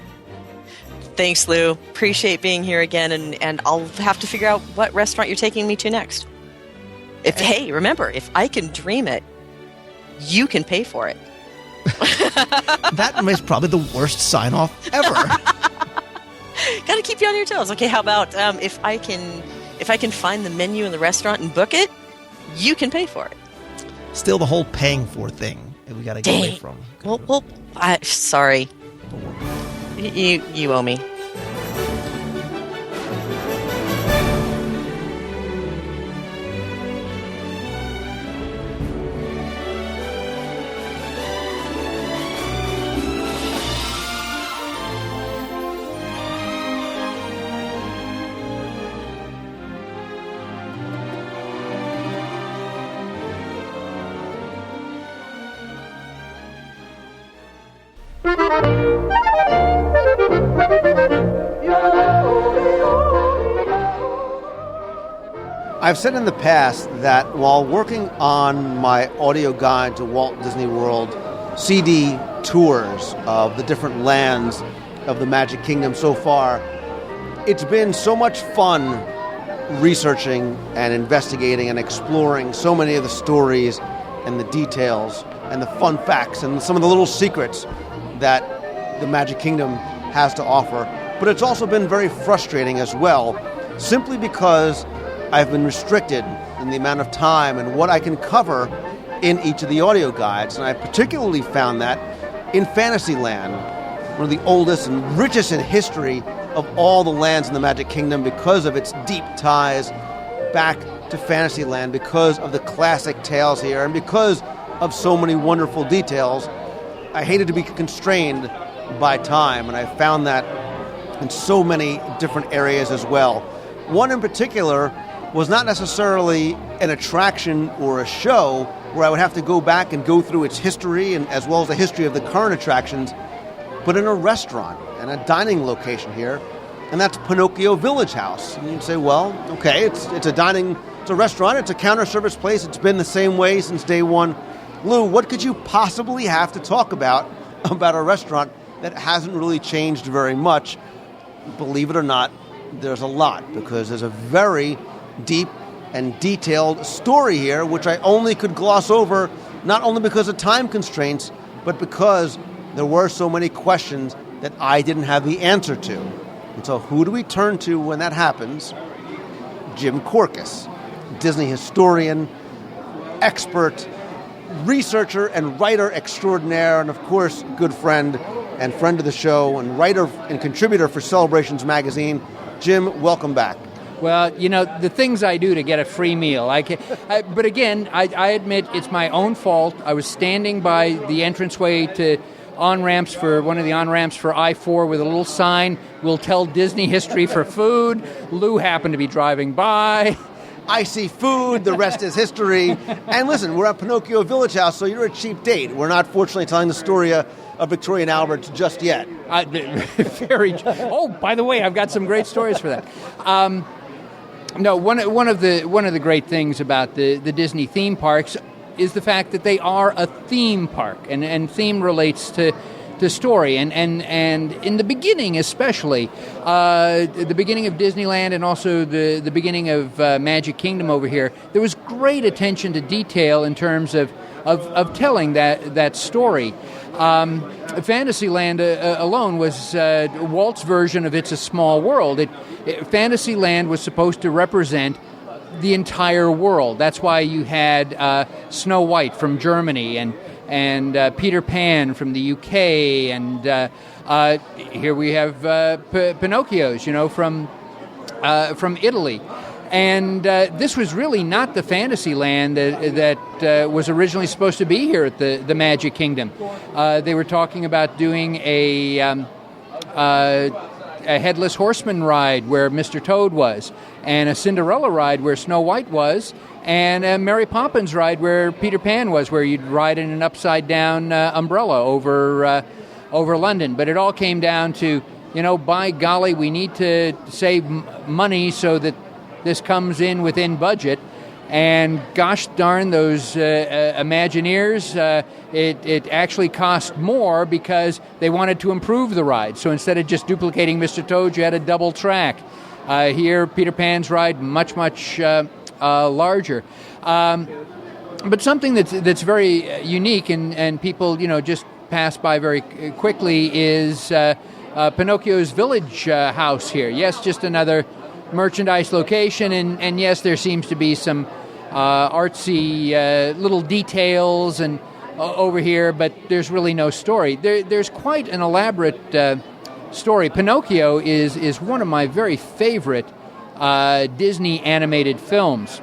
Thanks, Lou. Appreciate being here again, and I'll have to figure out what restaurant you're taking me to next. Hey, remember, if I can dream it, you can pay for it. That is probably the worst sign-off ever. Got to keep you on your toes. Okay, how about if I can find the menu in the restaurant and book it, you can pay for it. Still the whole paying for thing that we got to get away from. Well, sorry. You owe me. I've said in the past that while working on my audio guide to Walt Disney World CD tours of the different lands of the Magic Kingdom so far, it's been so much fun researching and investigating and exploring so many of the stories and the details and the fun facts and some of the little secrets that the Magic Kingdom has to offer. But it's also been very frustrating as well, simply because I've been restricted in the amount of time and what I can cover in each of the audio guides. And I particularly found that in Fantasyland, one of the oldest and richest in history of all the lands in the Magic Kingdom, because of its deep ties back to Fantasyland, because of the classic tales here, and because of so many wonderful details. I hated to be constrained by time, and I found that in so many different areas as well. One in particular was not necessarily an attraction or a show where I would have to go back and go through its history and as well as the history of the current attractions, but in a restaurant and a dining location here, and that's Pinocchio Village House. And you'd say, well, okay, it's a restaurant, it's a counter service place, it's been the same way since day one. Lou, what could you possibly have to talk about a restaurant that hasn't really changed very much? Believe it or not, there's a lot, because there's a very deep and detailed story here, which I only could gloss over, not only because of time constraints, but because there were so many questions that I didn't have the answer to. And so who do we turn to when that happens? Jim Korkis, Disney historian, expert, researcher, and writer extraordinaire, and of course, good friend and friend of the show, and writer and contributor for Celebrations magazine. Jim, welcome back. Well, the things I do to get a free meal. But again, I admit it's my own fault. I was standing by the entranceway to one of the on-ramps for I-4 with a little sign, "We'll tell Disney history for food." Lou happened to be driving by. I see food, the rest is history. And listen, we're at Pinocchio Village House, so you're a cheap date. We're not, fortunately, telling the story of Victoria and Albert just yet. Oh, by the way, I've got some great stories for that. No, one of the great things about the Disney theme parks is the fact that they are a theme park, and theme relates to story, and in the beginning, especially the beginning of Disneyland and also the beginning of Magic Kingdom over here, there was great attention to detail in terms of telling that story. Fantasyland alone was Walt's version of It's a Small World. Fantasyland was supposed to represent the entire world. That's why you had Snow White from Germany and Peter Pan from the UK, and here we have Pinocchios, from Italy. And this was really not the Fantasyland that was originally supposed to be here at the Magic Kingdom. They were talking about doing a Headless Horseman ride where Mr. Toad was, and a Cinderella ride where Snow White was, and a Mary Poppins ride where Peter Pan was, where you'd ride in an upside-down umbrella over London. But it all came down to, by golly, we need to save money so that this comes in within budget. And gosh darn those Imagineers, it actually cost more because they wanted to improve the ride. So instead of just duplicating Mr. Toad, you had a double track. Here, Peter Pan's ride, much larger. But something that's very unique and people, just pass by very quickly is Pinocchio's Village House here. Yes, just another merchandise location, and yes, there seems to be some artsy little details and over here, but there's really no story. There's quite an elaborate story. Pinocchio is one of my very favorite Disney animated films,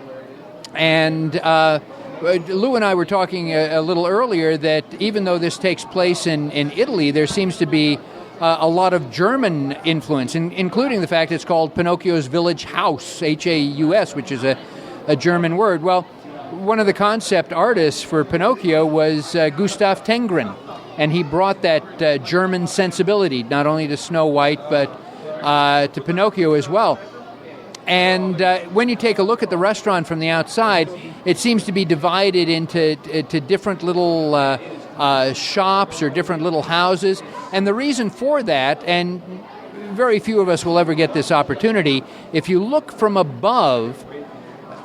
and Lou and I were talking a little earlier that even though this takes place in Italy, there seems to be a lot of German influence, including the fact it's called Pinocchio's Village House, Haus, which is a German word. Well, one of the concept artists for Pinocchio was Gustav Tengren, and he brought that German sensibility not only to Snow White but to Pinocchio as well. And when you take a look at the restaurant from the outside, it seems to be divided into different little shops or different little houses. And the reason for that, and very few of us will ever get this opportunity, if you look from above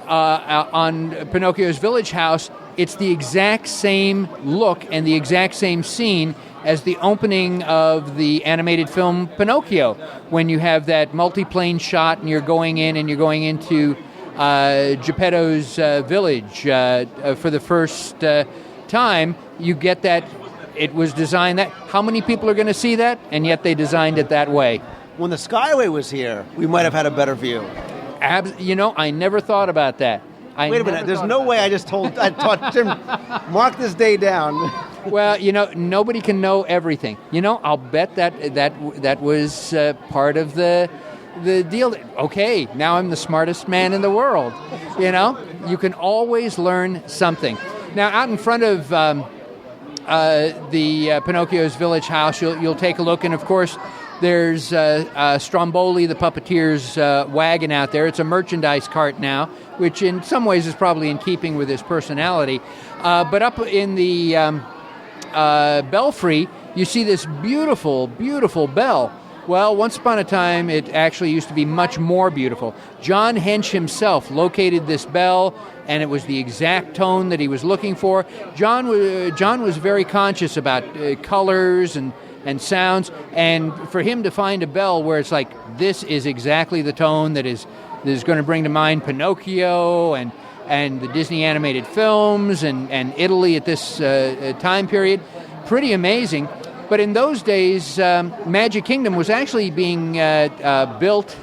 on Pinocchio's Village House, it's the exact same look and the exact same scene as the opening of the animated film Pinocchio, when you have that multi-plane shot and you're going into Geppetto's village for the first time. You get that it was designed that. How many people are going to see that? And yet they designed it that way. When the Skyway was here, we might have had a better view. I never thought about that. Wait a minute. There's no way I taught Jim, mark this day down. Well, nobody can know everything. I'll bet that was part of the the deal, okay, now I'm the smartest man in the world. You know, you can always learn something. Now, out in front of the Pinocchio's Village House, you'll take a look, and of course, there's Stromboli, the puppeteer's wagon out there. It's a merchandise cart now, which in some ways is probably in keeping with his personality. But up in the belfry, you see this beautiful, beautiful bell. Well, once upon a time, it actually used to be much more beautiful. John Hench himself located this bell, and it was the exact tone that he was looking for. John was very conscious about colors and sounds, and for him to find a bell where it's like, this is exactly the tone that is going to bring to mind Pinocchio and the Disney animated films and Italy at this time period, pretty amazing. But in those days, Magic Kingdom was actually being built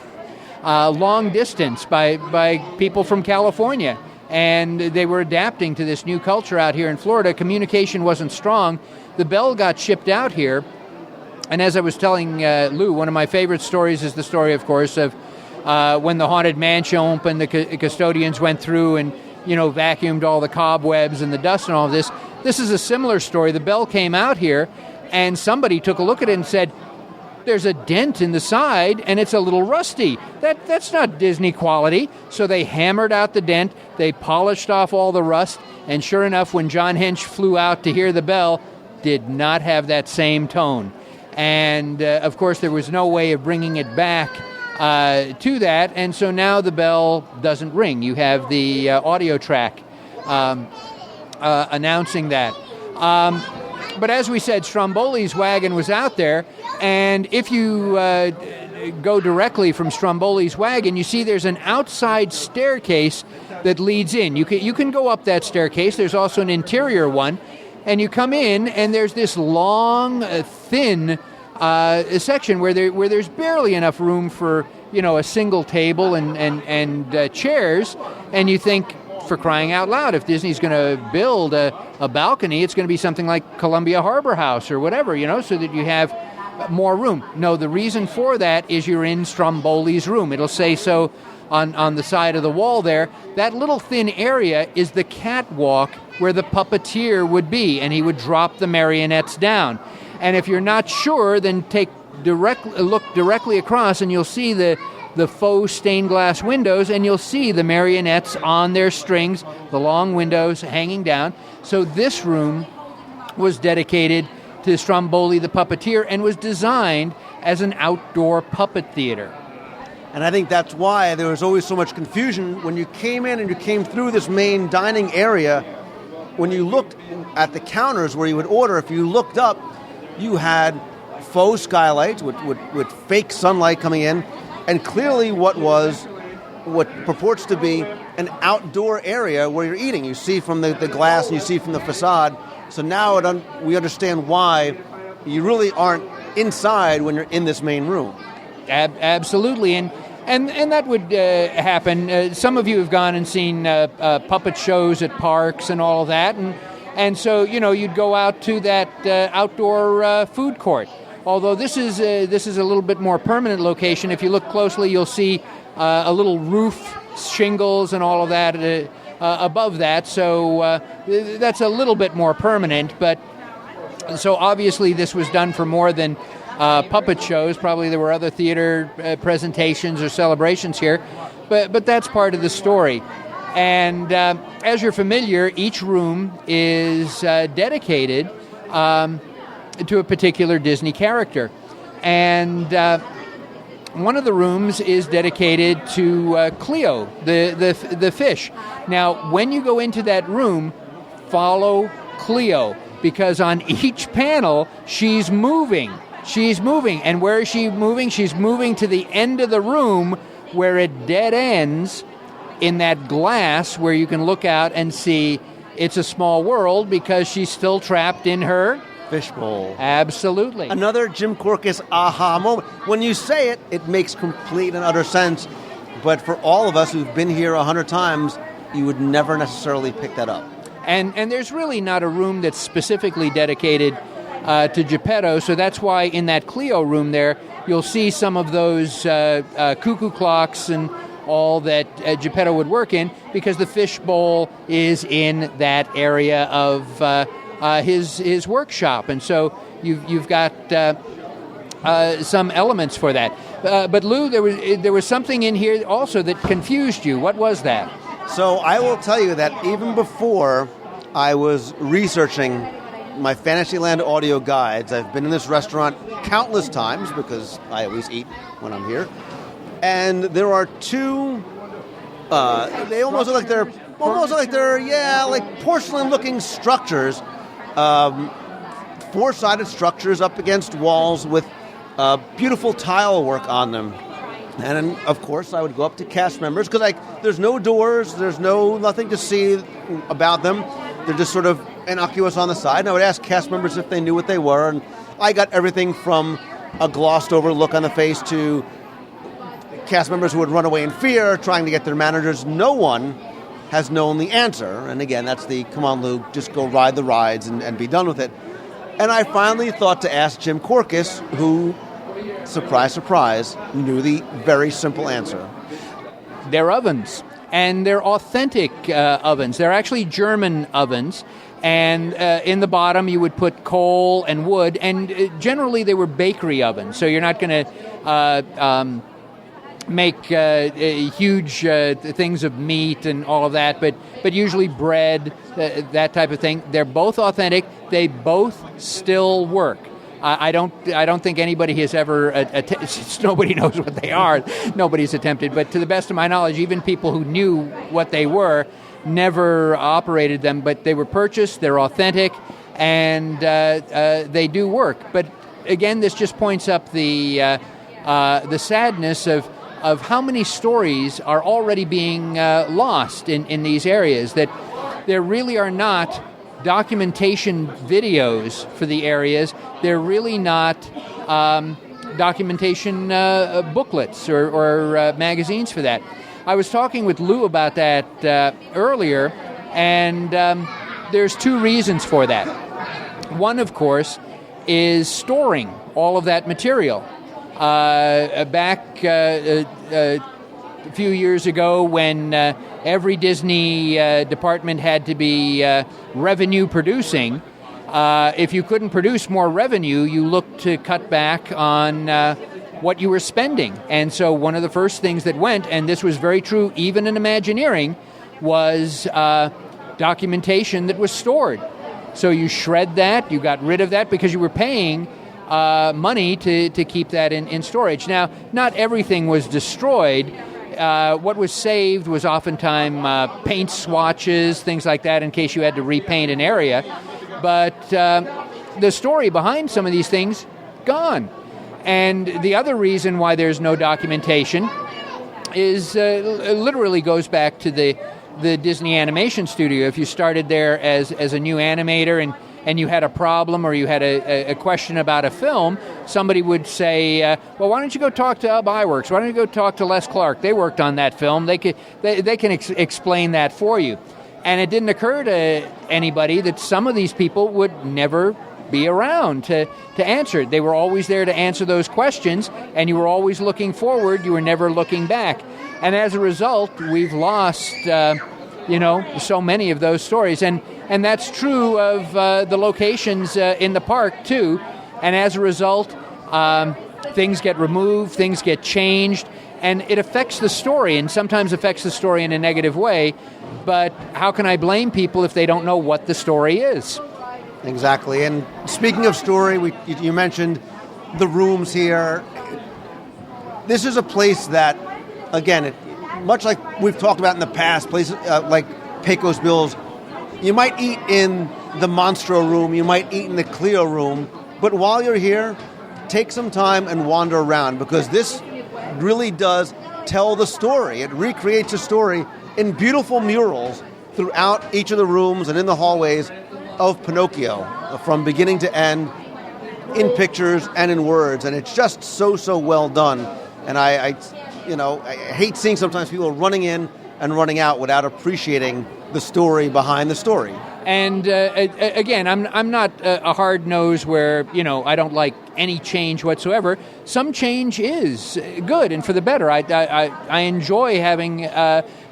long distance by people from California, and they were adapting to this new culture out here in Florida. Communication wasn't strong. The bell got shipped out here, and as I was telling Lou, one of my favorite stories is the story, of course, of when the Haunted Mansion opened, the custodians went through and, vacuumed all the cobwebs and the dust and all of this. This is a similar story. The bell came out here, and somebody took a look at it and said, there's a dent in the side, and it's a little rusty. That's not Disney quality. So they hammered out the dent, they polished off all the rust, and sure enough, when John Hench flew out to hear the bell, did not have that same tone. And, of course, there was no way of bringing it back to that, and so now the bell doesn't ring. You have the audio track announcing that. But as we said, Stromboli's wagon was out there, and if you go directly from Stromboli's wagon, you see there's an outside staircase that leads in. You can go up that staircase. There's also an interior one, and you come in, and there's this long, thin section where there's barely enough room for a single table and chairs, and you think, for crying out loud, if Disney's going to build a balcony, it's going to be something like Columbia Harbor House or whatever, so that you have more room. No, the reason for that is you're in Stromboli's room. It'll say so on the side of the wall there. That little thin area is the catwalk where the puppeteer would be, and he would drop the marionettes down. And if you're not sure, then look directly across, and you'll see the faux stained glass windows, and you'll see the marionettes on their strings, the long windows hanging down. So this room was dedicated to Stromboli the puppeteer and was designed as an outdoor puppet theater. And I think that's why there was always so much confusion when you came in and you came through this main dining area. When you looked at the counters where you would order, if you looked up, you had faux skylights with fake sunlight coming in, and clearly what purports to be an outdoor area where you're eating. You see from the glass and you see from the facade. So now we understand why you really aren't inside when you're in this main room. Absolutely, and that would happen. Some of you have gone and seen puppet shows at parks and all of that, and so you'd go out to that outdoor food court. Although this is a little bit more permanent location. If you look closely, you'll see a little roof, shingles, and all of that above that. So that's a little bit more permanent. But so obviously this was done for more than puppet shows. Probably there were other theater presentations or celebrations here. But that's part of the story. And as you're familiar, each room is dedicated to a particular Disney character. And one of the rooms is dedicated to Cleo, the fish. Now, when you go into that room, follow Cleo, because on each panel, she's moving. She's moving. And where is she moving? She's moving to the end of the room where it dead ends in that glass where you can look out and see It's a Small World, because she's still trapped in her fishbowl. Absolutely. Another Jim Korkis aha moment. When you say it, it makes complete and utter sense. But for all of us who've been here 100 times, you would never necessarily pick that up. And there's really not a room that's specifically dedicated to Geppetto, so that's why in that Cleo room there, you'll see some of those cuckoo clocks and all that Geppetto would work in, because the fishbowl is in that area of his workshop, and so you've got some elements for that. But Lou, there was something in here also that confused you. What was that? So I will tell you that even before I was researching my Fantasyland audio guides, I've been in this restaurant countless times because I always eat when I'm here. And there are two, they almost look like they're like porcelain-looking structures, four-sided structures up against walls with beautiful tile work on them. And then, of course, I would go up to cast members because there's no doors, there's nothing to see about them. They're just sort of innocuous on the side. And I would ask cast members if they knew what they were. And I got everything from a glossed-over look on the face to cast members who would run away in fear, trying to get their managers. No one has known the answer. And again, that's the, come on, Lou, just go ride the rides and be done with it. And I finally thought to ask Jim Korkis, who, surprise, surprise, knew the very simple answer. They're ovens, and they're authentic ovens. They're actually German ovens, and in the bottom you would put coal and wood, and generally they were bakery ovens, so you're not going to make huge things of meat and all of that, but usually bread, that type of thing. They're both authentic. They both still work. I don't think anybody has ever nobody knows what they are. Nobody's attempted, but to the best of my knowledge, even people who knew what they were never operated them. But they were purchased. They're authentic, and they do work. But again, this just points up the sadness of how many stories are already being lost in these areas, that there really are not documentation videos for the areas. They're really not documentation booklets or magazines for that. I was talking with Lou about that earlier, and there's two reasons for that. One, of course, is storing all of that material. Back a few years ago, when every Disney department had to be revenue producing, if you couldn't produce more revenue, you looked to cut back on what you were spending. And so one of the first things that went, and this was very true even in Imagineering, was documentation that was stored. So you shred that, you got rid of that because you were paying money to keep that in storage. Now, not everything was destroyed. What was saved was oftentimes paint swatches, things like that, in case you had to repaint an area. But the story behind some of these things, gone. And the other reason why there's no documentation is literally goes back to the Disney Animation Studio. If you started there as a new animator and you had a problem or you had a question about a film, somebody would say, well, why don't you go talk to Iworks? Why don't you go talk to Les Clark? They worked on that film. They can explain that for you. And it didn't occur to anybody that some of these people would never be around to answer it. They were always there to answer those questions, and you were always looking forward. You were never looking back. And as a result, we've lost, so many of those stories. And that's true of the locations in the park, too. And as a result, things get removed, things get changed, and it affects the story, and sometimes affects the story in a negative way. But how can I blame people if they don't know what the story is? Exactly. And speaking of story, you mentioned the rooms here. This is a place that, again, much like we've talked about in the past, places like Pecos Bill's, you might eat in the Monstro room, you might eat in the Clio room, but while you're here, take some time and wander around, because this really does tell the story. It recreates a story in beautiful murals throughout each of the rooms and in the hallways of Pinocchio, from beginning to end, in pictures and in words, and it's just so well done. And I hate seeing sometimes people running in and running out without appreciating the story behind the story. And again, I'm not a hard nose where I don't like any change whatsoever. Some change is good and for the better. I enjoy having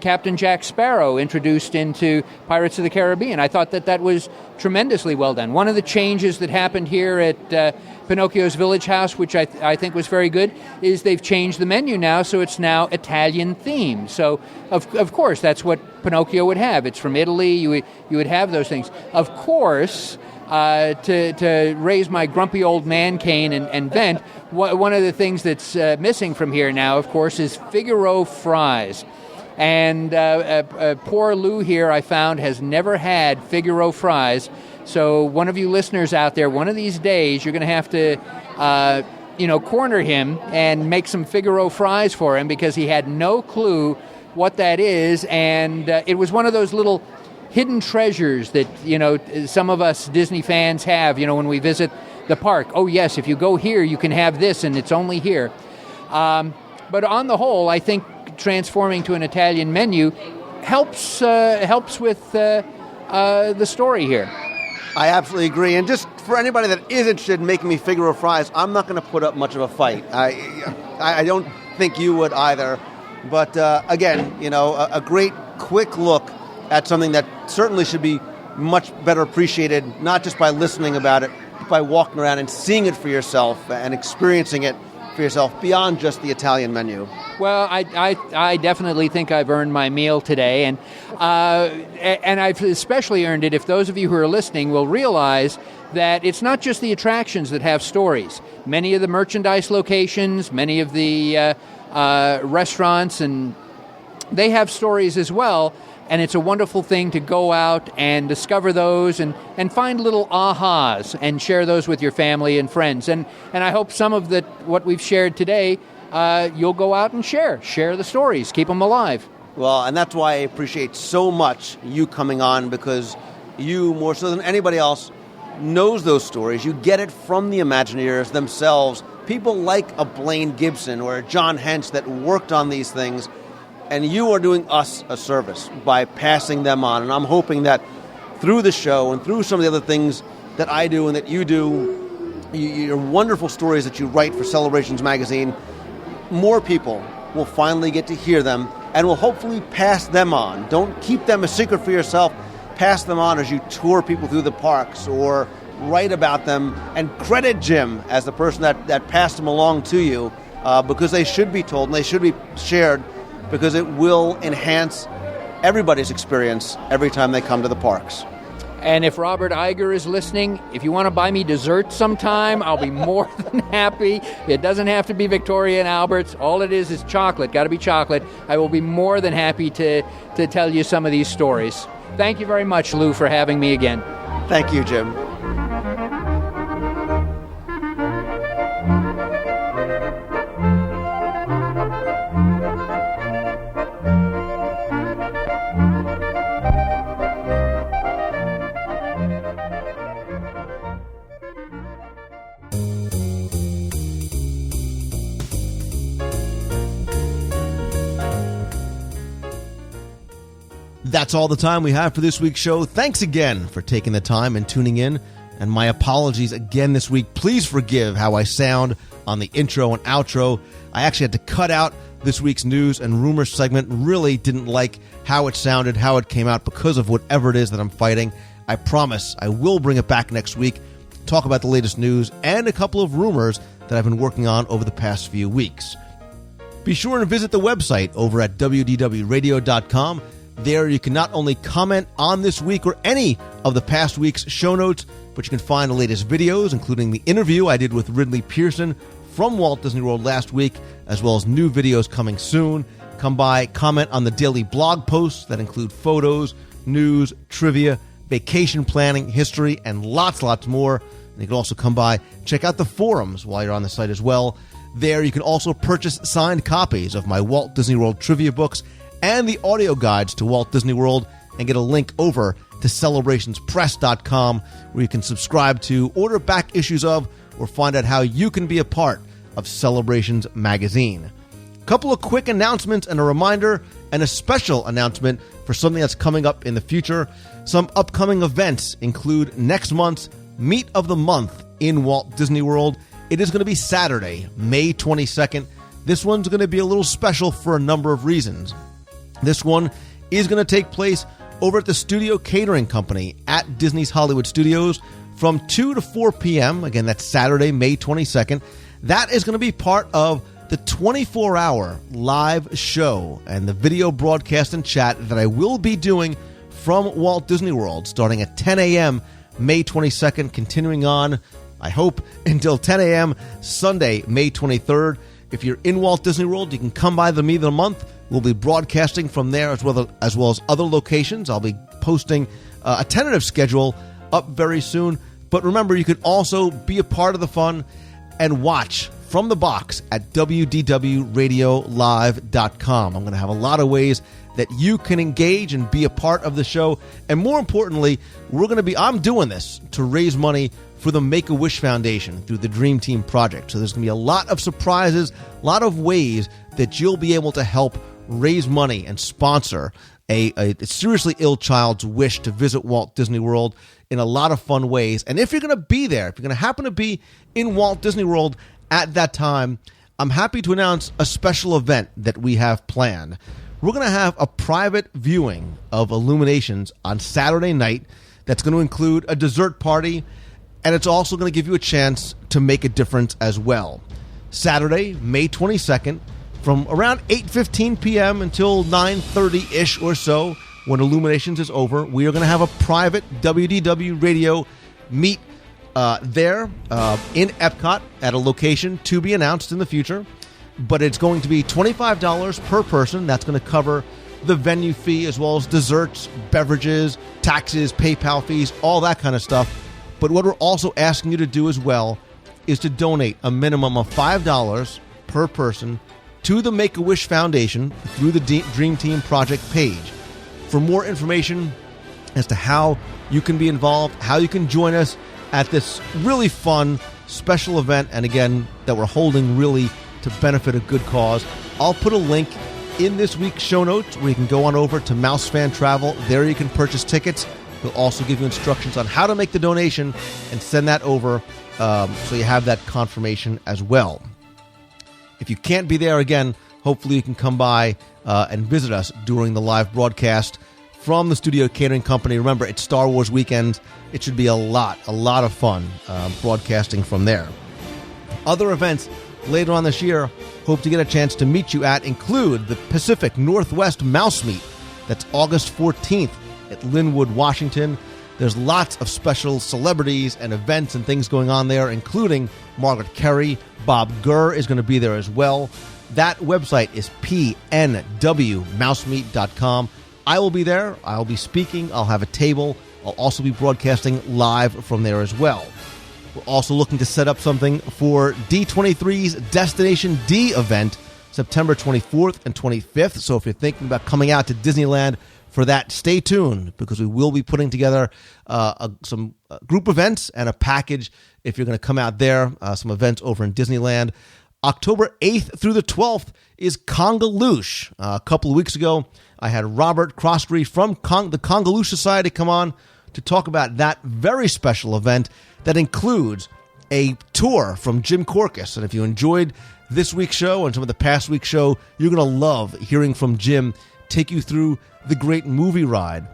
Captain Jack Sparrow introduced into Pirates of the Caribbean. I thought that was tremendously well done. One of the changes that happened here at Pinocchio's Village House, which I think was very good, is they've changed the menu now, so it's now Italian themed. So, of course, that's what Pinocchio would have. It's from Italy. You would have those things. Of course, to raise my grumpy old man cane and vent, one of the things that's missing from here now, of course, is Figaro fries. And poor Lou here, I found, has never had Figaro fries. So one of you listeners out there, one of these days, you're going to have to, corner him and make some Figaro fries for him, because he had no clue what that is. And it was one of those little hidden treasures that, some of us Disney fans have, when we visit the park. Oh, yes, if you go here, you can have this, and it's only here. But on the whole, I think transforming to an Italian menu helps with the story here. I absolutely agree. And just for anybody that is interested in making me Figaro fries, I'm not going to put up much of a fight. I don't think you would either. But again, a great quick look at something that certainly should be much better appreciated, not just by listening about it, but by walking around and seeing it for yourself and experiencing it for yourself beyond just the Italian menu. Well, I definitely think I've earned my meal today, and I've especially earned it if those of you who are listening will realize that it's not just the attractions that have stories. Many of the merchandise locations, many of the restaurants, and they have stories as well. And it's a wonderful thing to go out and discover those and find little ahas and share those with your family and friends. And I hope some of what we've shared today, you'll go out and share the stories, keep them alive. Well, and that's why I appreciate so much you coming on, because you, more so than anybody else, knows those stories. You get it from the Imagineers themselves, people like a Blaine Gibson or a John Hentz that worked on these things. And you are doing us a service by passing them on. And I'm hoping that through the show and through some of the other things that I do and that you do, your wonderful stories that you write for Celebrations Magazine, more people will finally get to hear them and will hopefully pass them on. Don't keep them a secret for yourself. Pass them on as you tour people through the parks or write about them, and credit Jim as the person that passed them along to you, because they should be told and they should be shared, because it will enhance everybody's experience every time they come to the parks. And if Robert Iger is listening, if you want to buy me dessert sometime, I'll be more than happy. It doesn't have to be Victoria and Albert's. All it is chocolate. Got to be chocolate. I will be more than happy to tell you some of these stories. Thank you very much, Lou, for having me again. Thank you, Jim. That's all the time we have for this week's show. Thanks again for taking the time and tuning in. And my apologies again this week. Please forgive how I sound on the intro and outro. I actually had to cut out this week's news and rumors segment. Really didn't like how it sounded, how it came out, because of whatever it is that I'm fighting. I promise I will bring it back next week, talk about the latest news and a couple of rumors that I've been working on over the past few weeks. Be sure to visit the website over at WDWradio.com. There you can not only comment on this week or any of the past week's show notes, but you can find the latest videos, including the interview I did with Ridley Pearson from Walt Disney World last week, as well as new videos coming soon. Come by, comment on the daily blog posts that include photos, news, trivia, vacation planning, history, and lots more. And you can also come by, check out the forums while you're on the site as well. There you can also purchase signed copies of my Walt Disney World trivia books and the audio guides to Walt Disney World, and get a link over to celebrationspress.com, where you can subscribe to, order back issues of, or find out how you can be a part of Celebrations Magazine. A couple of quick announcements and a reminder, and a special announcement for something that's coming up in the future. Some upcoming events include next month's Meet of the Month in Walt Disney World, It is going to be Saturday, May 22nd. This one's going to be a little special for a number of reasons. This one is going to take place over at the Studio Catering Company at Disney's Hollywood Studios from 2 to 4 p.m. Again, that's Saturday, May 22nd. That is going to be part of the 24-hour live show and the video broadcast and chat that I will be doing from Walt Disney World starting at 10 a.m. May 22nd, continuing on, I hope, until 10 a.m. Sunday, May 23rd. If you're in Walt Disney World, you can come by the meet of the month. We'll be broadcasting from there as well as other locations. I'll be posting a tentative schedule up very soon. But remember, you can also be a part of the fun and watch from the box at WDWRadioLive.com. I'm going to have a lot of ways that you can engage and be a part of the show. And more importantly, I'm doing this to raise money for the Make-A-Wish Foundation through the Dream Team Project. So there's going to be a lot of surprises, a lot of ways that you'll be able to help raise money and sponsor a seriously ill child's wish to visit Walt Disney World in a lot of fun ways. And if you're going to be there, if you're going to happen to be in Walt Disney World at that time, I'm happy to announce a special event that we have planned. We're going to have a private viewing of Illuminations on Saturday night that's going to include a dessert party, and it's also going to give you a chance to make a difference as well. Saturday, May 22nd, from around 8:15 p.m. until 9:30-ish or so, when Illuminations is over, we are going to have a private WDW radio meet there in Epcot at a location to be announced in the future. But it's going to be $25 per person. That's going to cover the venue fee as well as desserts, beverages, taxes, PayPal fees, all that kind of stuff. But what we're also asking you to do as well is to donate a minimum of $5 per person to the Make-A-Wish Foundation through the Dream Team Project page. For more information as to how you can be involved, how you can join us at this really fun special event, and again, that we're holding really to benefit a good cause, I'll put a link in this week's show notes where you can go on over to Mouse Fan Travel. There you can purchase tickets. We'll also give you instructions on how to make the donation and send that over so you have that confirmation as well. If you can't be there, again, hopefully you can come by and visit us during the live broadcast from the Studio Catering Company. Remember, it's Star Wars weekend. It should be a lot of fun broadcasting from there. Other events later on this year, hope to get a chance to meet you at include the Pacific Northwest Mouse Meet. That's August 14th at Linwood, Washington. There's lots of special celebrities and events and things going on there, including Margaret Kerry. Bob Gurr is going to be there as well. That website is pnwmousemeet.com. I will be there. I'll be speaking. I'll have a table. I'll also be broadcasting live from there as well. We're also looking to set up something for D23's Destination D event, September 24th and 25th. So if you're thinking about coming out to Disneyland for that, stay tuned, because we will be putting together some group events and a package if you're going to come out there, some events over in Disneyland. October 8th through the 12th is Congaloosh. A couple of weeks ago, I had Robert Croskery from the Congaloosh Society come on to talk about that very special event that includes a tour from Jim Korkis. And if you enjoyed this week's show and some of the past week's show, you're going to love hearing from Jim take you through the great movie ride,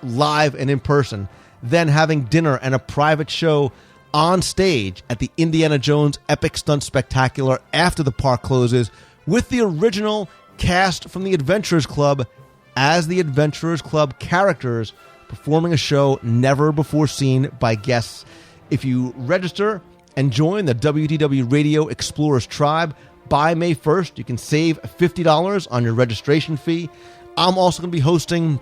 live and in person, then having dinner and a private show on stage at the Indiana Jones Epic Stunt Spectacular after the park closes, with the original cast from the Adventurers Club as the Adventurers Club characters performing a show never before seen by guests. If you register and join the WDW Radio Explorers Tribe by May 1st, you can save $50 on your registration fee. I'm also going to be hosting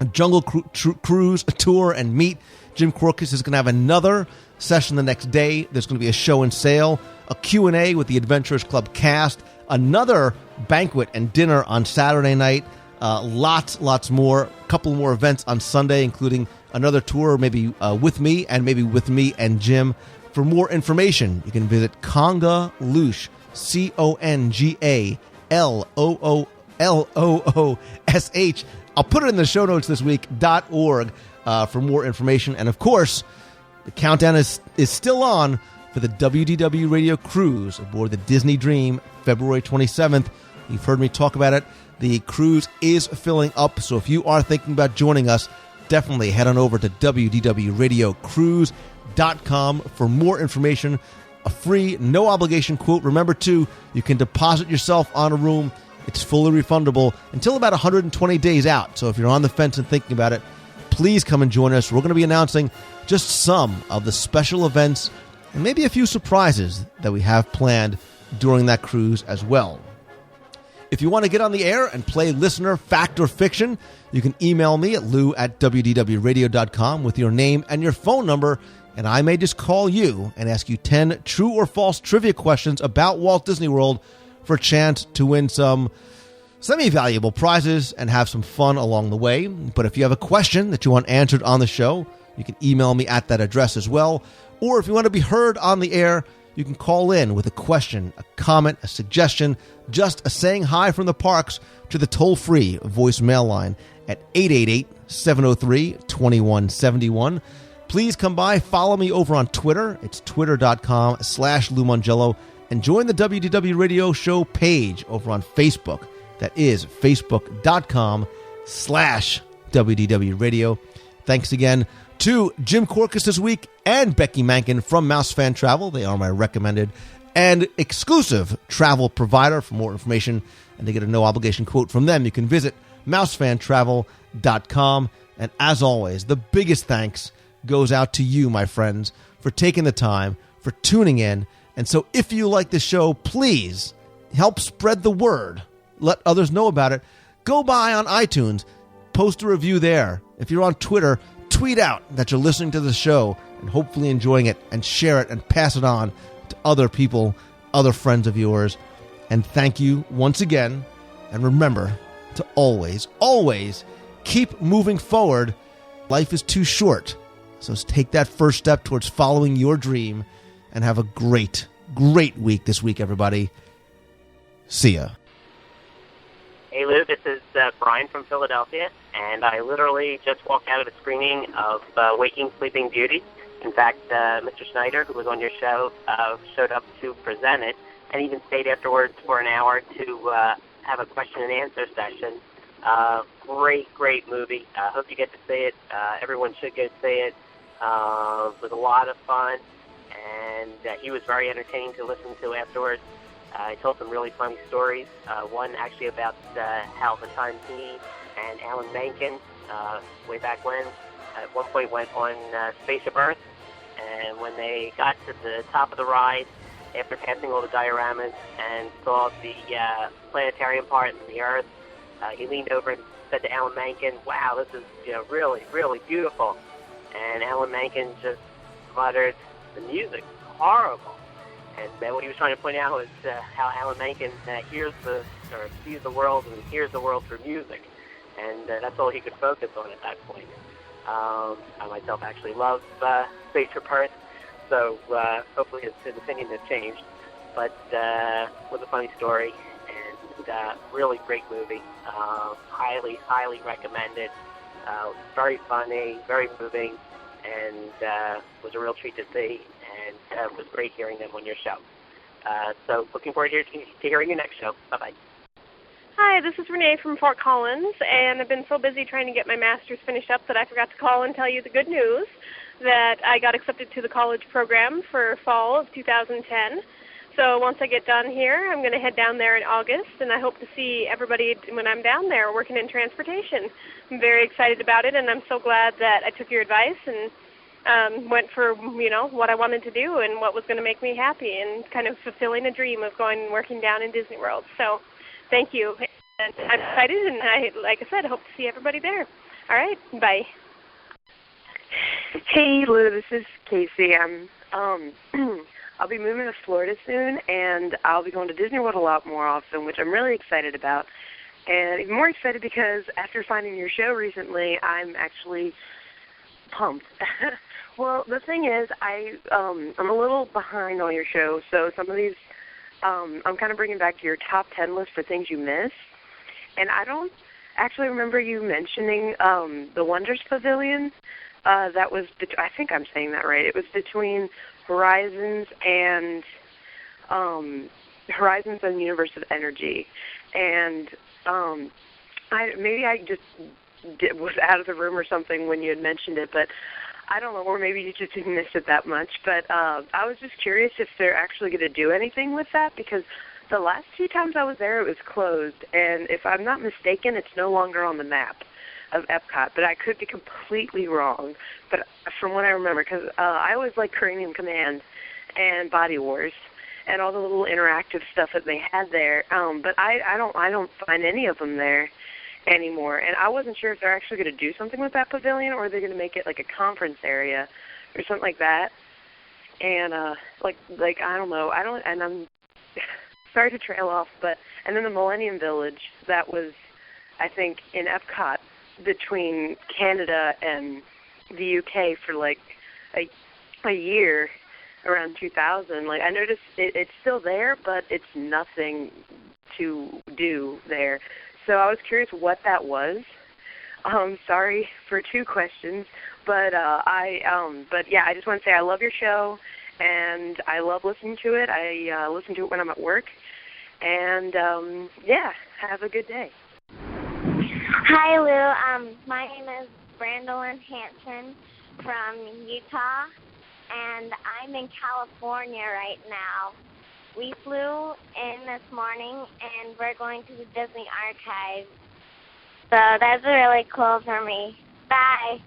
a Jungle Cruise tour and meet. Jim Korkis is going to have another session the next day. There's going to be a show and sale, a Q&A with the Adventurers Club cast, another banquet and dinner on Saturday night, lots more, a couple more events on Sunday, including another tour, maybe with me and Jim. For more information, you can visit Congaloosh, CONGALOOSH. I'll put it in the show notes this week, .org, for more information. And of course, the countdown is still on for the WDW Radio Cruise aboard the Disney Dream, February 27th. You've heard me talk about it. The cruise is filling up, so if you are thinking about joining us, definitely head on over to WDWRadioCruise.com for more information. A free, no-obligation quote. Remember, too, you can deposit yourself on a room. It's fully refundable until about 120 days out. So if you're on the fence and thinking about it, please come and join us. We're going to be announcing just some of the special events and maybe a few surprises that we have planned during that cruise as well. If you want to get on the air and play listener fact or fiction, you can email me at lou@wdwradio.com with your name and your phone number, and I may just call you and ask you 10 true or false trivia questions about Walt Disney World for a chance to win some semi-valuable prizes and have some fun along the way. But if you have a question that you want answered on the show, you can email me at that address as well. Or if you want to be heard on the air, you can call in with a question, a comment, a suggestion, just a saying hi from the parks to the toll-free voicemail line at 888-703-2171. Please come by, follow me over on Twitter. It's twitter.com/Lou Mongello. And join the WDW Radio Show page over on Facebook. That is facebook.com/WDW Radio. Thanks again to Jim Corcus this week and Becky Mankin from Mouse Fan Travel. They are my recommended and exclusive travel provider. For more information and to get a no-obligation quote from them, you can visit mousefantravel.com. And as always, the biggest thanks goes out to you, my friends, for taking the time, for tuning in. And so if you like the show, please help spread the word. Let others know about it. Go by on iTunes, post a review there. If you're on Twitter, tweet out that you're listening to the show and hopefully enjoying it, and share it and pass it on to other people, other friends of yours. And thank you once again. And remember to always, always keep moving forward. Life is too short. So take that first step towards following your dream, and have a great, great week this week, everybody. See ya. Hey, Lou, this is Brian from Philadelphia, and I literally just walked out of a screening of Waking Sleeping Beauty. In fact, Mr. Snyder, who was on your show, showed up to present it, and even stayed afterwards for an hour to have a question and answer session. Great movie. Hope you get to see it. Everyone should go see it. It was a lot of fun, and he was very entertaining to listen to afterwards. He told some really funny stories. One actually about how the time he and Alan Menken, way back when, at one point went on Spaceship Earth, and when they got to the top of the ride, after passing all the dioramas and saw the planetarium part and the Earth, he leaned over and said to Alan Menken, "Wow, this is really, really beautiful." And Alan Menken just muttered, "The music's horrible." And what he was trying to point out was how Alan Menken sees the world and hears the world through music. And that's all he could focus on at that point. I myself actually love Spaceship Earth, so hopefully his opinion has changed. But it was a funny story, and really great movie. Highly, highly recommended. Very funny, very moving, and was a real treat to see. And it was great hearing them on your show. So looking forward to hearing your next show. Bye-bye. Hi, this is Renee from Fort Collins, and I've been so busy trying to get my master's finished up that I forgot to call and tell you the good news that I got accepted to the college program for fall of 2010. So once I get done here, I'm going to head down there in August, and I hope to see everybody when I'm down there working in transportation. I'm very excited about it, and I'm so glad that I took your advice and went for, what I wanted to do and what was going to make me happy, and kind of fulfilling a dream of going and working down in Disney World. So thank you. And I'm excited, and like I said, I hope to see everybody there. All right, bye. Hey, Lou, this is Casey. I'll be moving to Florida soon, and I'll be going to Disney World a lot more often, which I'm really excited about. And even more excited because after finding your show recently, I'm actually pumped. Well, the thing is, I'm a little behind on your show, so some of these, I'm kind of bringing back your top 10 list for things you missed. And I don't actually remember you mentioning the Wonders Pavilion. that was, I think I'm saying that right. It was between Horizons and Universe of Energy, and maybe I just was out of the room or something when you had mentioned it, but I don't know, or maybe you just didn't miss it that much. But I was just curious if they're actually going to do anything with that, because the last 2 times I was there, it was closed, and if I'm not mistaken, it's no longer on the map of Epcot, but I could be completely wrong. But from what I remember, because I always like Cranium Command and Body Wars and all the little interactive stuff that they had there, but I don't find any of them there anymore. And I wasn't sure if they're actually going to do something with that pavilion, or they're going to make it like a conference area or something like that. And like I don't know. And I'm sorry to trail off, and then the Millennium Village, that was, I think, in Epcot between Canada and the UK for like a year around 2000. Like, I noticed it's still there, but it's nothing to do there. So I was curious what that was. Sorry for 2 questions, but yeah, I just want to say I love your show, and I love listening to it. I listen to it when I'm at work, and yeah, have a good day. Hi, Lou. My name is Brandolyn Hanson from Utah, and I'm in California right now. We flew in this morning, and we're going to the Disney Archives. So that's really cool for me. Bye.